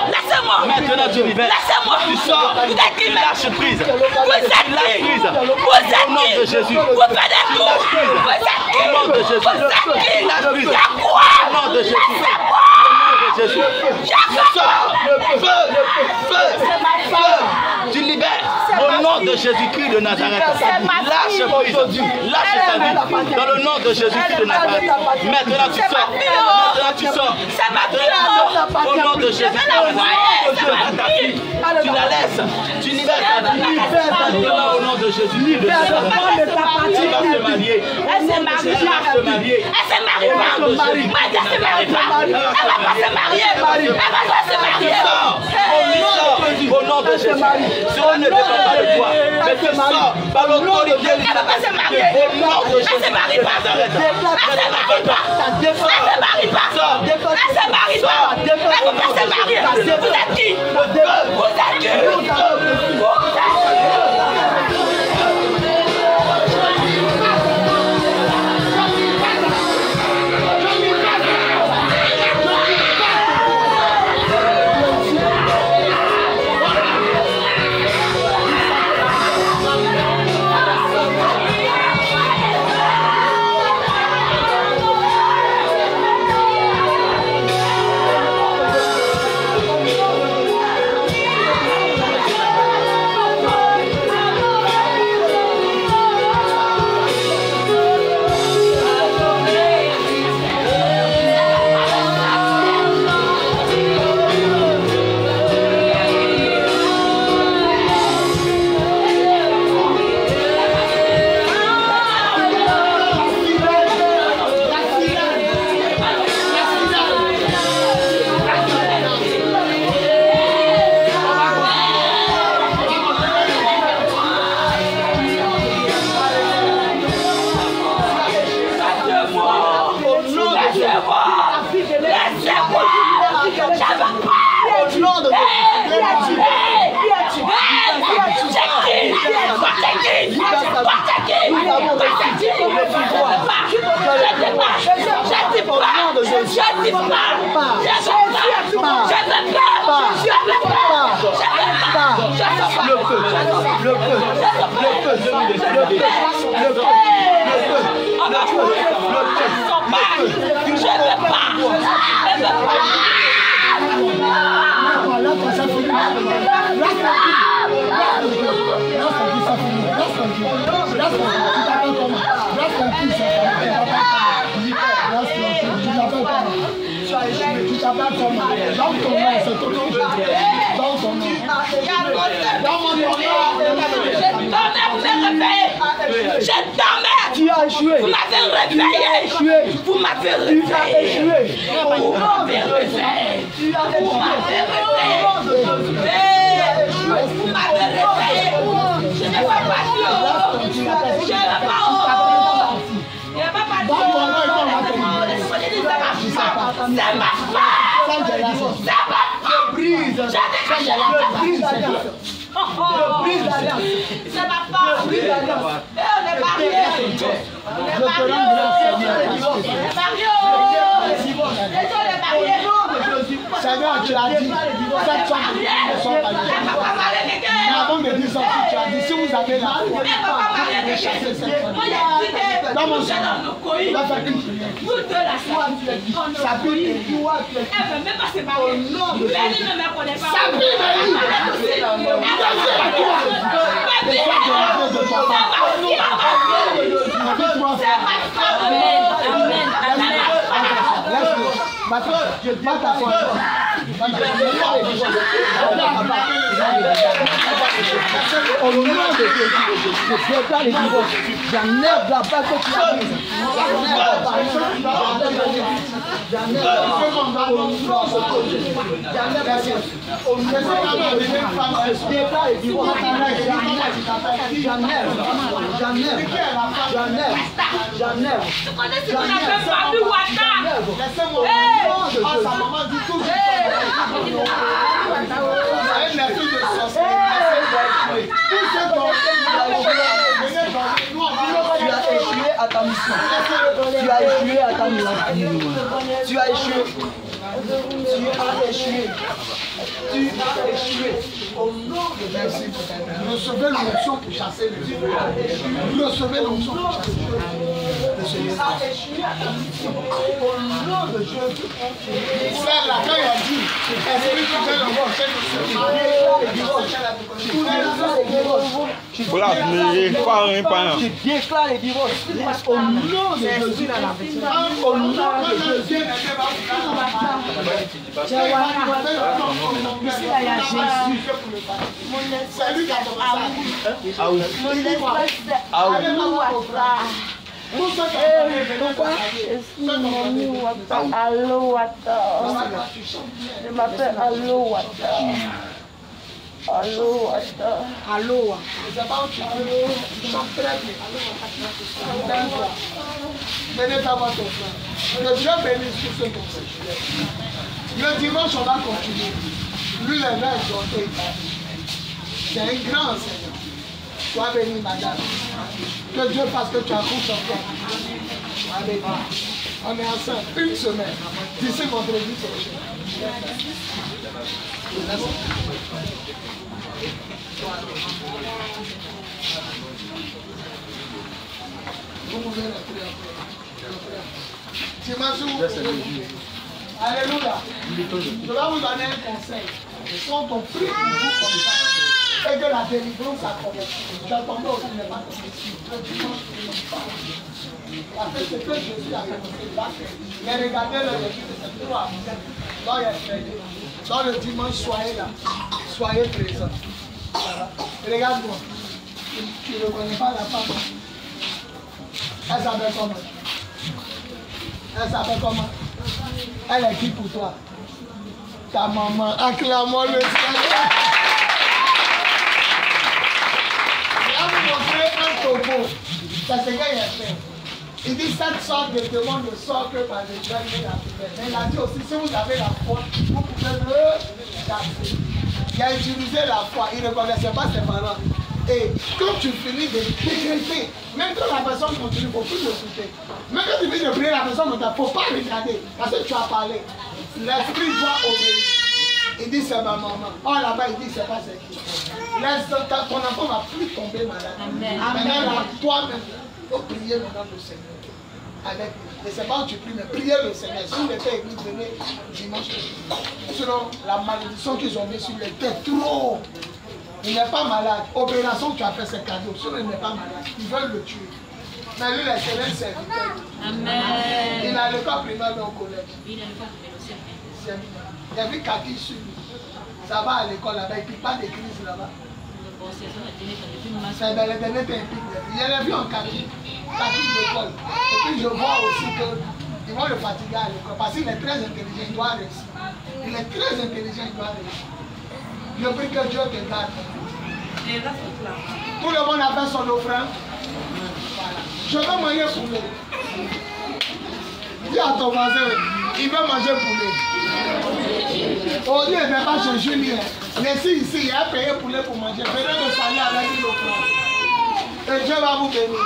Laissez-moi. Maintenant tu libères. Laissez-moi. Tu sors. Vous êtes qui? Lâche prise. Vous êtes qui? Vous êtes qui? Au nom de Jésus. Vous faites des coups. Vous êtes qui? Au nom de Jésus. Vous êtes qui? Lâche prise. Au nom de Jésus. Jésus. Feu. Tu libères au nom de Jésus-Christ de Nazareth. Lâche prise. Lâche ta vie dans le nom de Jésus-Christ de Nazareth. Maintenant tu sors. Maintenant tu sors. Au nom de Jésus-Christ de Nazareth. Tu la laisses. Tu libères ta vie. Maintenant au nom de Jésus-Christ de Nazareth. Tu vas te marier. Elle s'est mariée. Elle s'est mariée. Elle s'est mariée. Au nom de Jésus, cela ne dépend pas de toi, mais tu sors par l'autorité de Dieu. Au nom de Jésus, elle se marie pas. Elle se marie pas. Elle se marie pas. Elle se marie pas. Elle ne peut pas se marier. Vous êtes qui? Vous êtes qui? Tu as échoué. Vous m'avez réveillé. Vous m'avez réveillé. Tu as échoué. Vous m'avez réveillé. Tu as échoué. Vous m'avez réveillé. Je ne vais pas partir. Je ne vais pas. Je ne vais pas partir. Ça marche pas. Brise. Brise l'alliance. Ça va pas. Brise l'alliance. On est mariés. On est mariés. Seigneur, tu as dit, cette femme ne sont pas mariées. Mais avant de dire ça, tu as dit, si vous avez la foi, vous pouvez chasser cette femme. Dans mon sang, il va faire une prière. Ça peut être toi, tu es. Elle ne veut même pas se marier. Elle ne me connaît pas. Ça peut être au nom de Jésus, je déclare les divorces. J'enlève la bague que tu as mise. Tu as échoué à ta ta mission. Tu as échoué à ta mission. Tu as échoué. Tu as échoué. Tu as échoué. Au nom de Jésus, recevez l'onction pour chasser le diable. Recevez l'onction pour chasser le diable. Tu as échoué à ta mission. Au nom de Jésus. Frère, là, quand il a dit, est-ce que tu fais le bon, je déclare les divorces. Au nom de Jésus. Au nom de Jésus. Je m'appelle Alowata. Aloha. Venez t'avoir ton frère. Que Dieu bénisse tous ceux qui ont. Le dimanche, on va continuer. Lui, les mains exaltées. C'est un grand Seigneur. Sois béni, madame. Que Dieu fasse que tu accouches en toi. Sois béni. On est enceinte une semaine. D'ici vendredi prochain. Vous pouvez rentrer après. Alléluia. Je vais vous donner un conseil. Quand on prie pour vous comme ça, et que la délivrance a commencé, j'attendais aussi les matins. Parce que c'est que Jésus a commencé. Mais regardez le Jésus, c'est trop amusant. Dans le dimanche, soyez là. Soyez présents. Voilà. Regarde-moi. Tu ne reconnais pas la femme. Elle s'appelle comment? Elle s'appelle comment? Elle est qui pour toi? Ta maman. Acclamons le Seigneur. Je vais vous montrer un topo. C'est ce qu'il a fait. Il dit cette sorte de demande ne sort que par les jeunes et la prière. Mais il a dit aussi, si vous avez la foi, vous pouvez le chasser. Il a utilisé la foi, il ne reconnaissait pas ses parents. Et quand tu finis de décréter, même quand la personne continue, il ne faut plus l'écouter. Même quand tu finis de prier, la personne ne faut pas regarder, parce que tu as parlé. L'esprit doit obéir. Il dit c'est ma maman. Oh là-bas, il dit c'est pas c'est qui. Laisse ton enfant ne va plus tomber malade. Amen. Maintenant, toi-même, il faut prier maintenant le Seigneur. Avec lui. Et c'est pas où tu pries, mais priez le Seigneur. Si le Père église venait dimanche, selon la malédiction qu'ils ont mis sur le tête, trop. Il n'est pas malade. Opération, tu as fait ses cadeaux. Sinon, il n'est pas malade. Ils veulent le tuer. Mais lui, il est un serviteur. Amen. Il a le corps primaire au collège. Il a le corps primaire. Il a vu Kaki sur lui. Ça va à l'école là-bas. Il ne pique pas des crises là-bas. C'est dans les derniers temps, il a vu en Kaki. Kaki d'école. Et puis je vois aussi qu'ils vont le fatiguer à l'école. Parce qu'il est très intelligent. Il doit réussir. Il est très intelligent. Il doit réussir. Je prie que Dieu te garde. Tout le monde a fait son offrande. Voilà. Je veux manger poulet. Dis à ton voisin, il veut manger poulet. Aujourd'hui, il ne va pas chez Julien. Mais si ici, il a payé poulet pour manger, venez me saluer avec l'offrande. Et Dieu va vous bénir.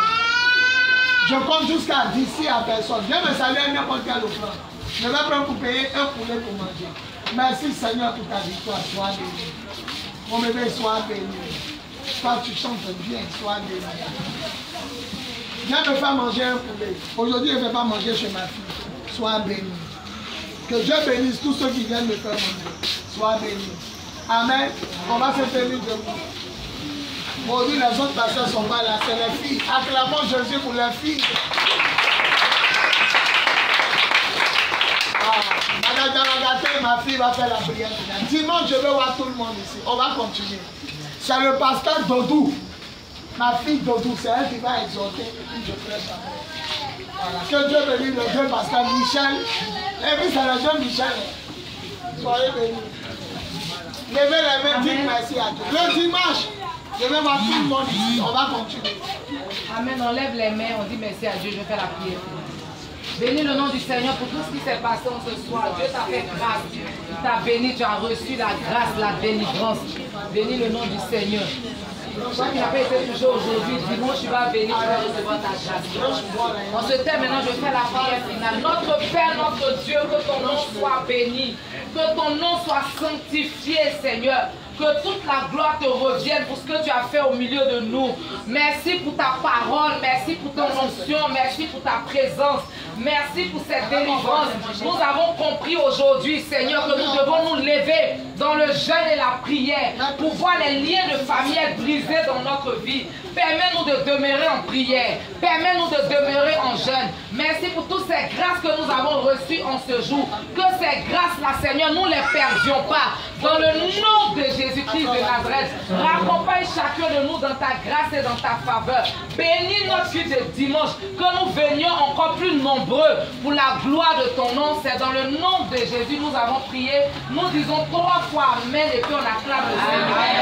Je compte jusqu'à d'ici à personne. Viens me saluer à n'importe quelle offrande. Je vais prendre pour payer un poulet pour manger. Merci Seigneur pour ta victoire. Sois béni. Mon bébé, sois béni. Toi, tu chantes bien. Sois béni. Viens me faire manger un poulet. Aujourd'hui, je ne vais pas manger chez ma fille. Sois béni. Que Dieu bénisse tous ceux qui viennent me faire manger. Sois béni. Amen. On va se tenir debout. Aujourd'hui, les autres personnes ne sont pas là. C'est les filles. Acclamons Jésus pour les filles. Madame Daragaté, ma fille va faire la prière finale. Dimanche, je vais voir tout le monde ici. On va continuer. C'est le pasteur Dodou. Ma fille Dodou, c'est elle qui va exhorter. Et puis je ferai ça. Voilà. Que Dieu bénisse le Dieu pasteur Michel. Et puis c'est le Dieu Michel. Soyez bénis. Levez les mains, dites merci à Dieu. Le dimanche, je vais voir tout le monde ici. On va continuer. Amen. On lève les mains, on dit merci à Dieu. Je fais la prière. Bénis le nom du Seigneur pour tout ce qui s'est passé en ce soir. Dieu t'a fait grâce. Il t'a béni, tu as reçu la grâce, la délivrance. Bénis le nom du Seigneur. Toi qui n'as pas été touché aujourd'hui, dimanche, tu vas venir, tu vas recevoir ta grâce. En ce temps, maintenant, je fais la prière finale. Notre Père, notre Dieu, que ton nom soit béni, que ton nom soit sanctifié, Seigneur. Que toute la gloire te revienne pour ce que tu as fait au milieu de nous. Merci pour ta parole, merci pour ton onction, merci pour ta présence, merci pour cette délivrance. Nous avons compris aujourd'hui, Seigneur, que nous devons nous lever dans le jeûne et la prière pour voir les liens de famille être brisés dans notre vie. Permets-nous de demeurer en prière. Permets-nous de demeurer en jeûne. Merci pour toutes ces grâces que nous avons reçues en ce jour. Que ces grâces-là, Seigneur, nous ne les perdions pas. Dans le nom de Jésus-Christ de Nazareth, raccompagne chacun de nous dans ta grâce et dans ta faveur. Bénis notre vie de dimanche. Que nous venions encore plus nombreux pour la gloire de ton nom. C'est dans le nom de Jésus nous avons prié. Nous disons 3 fois Amen et puis on acclame le Seigneur.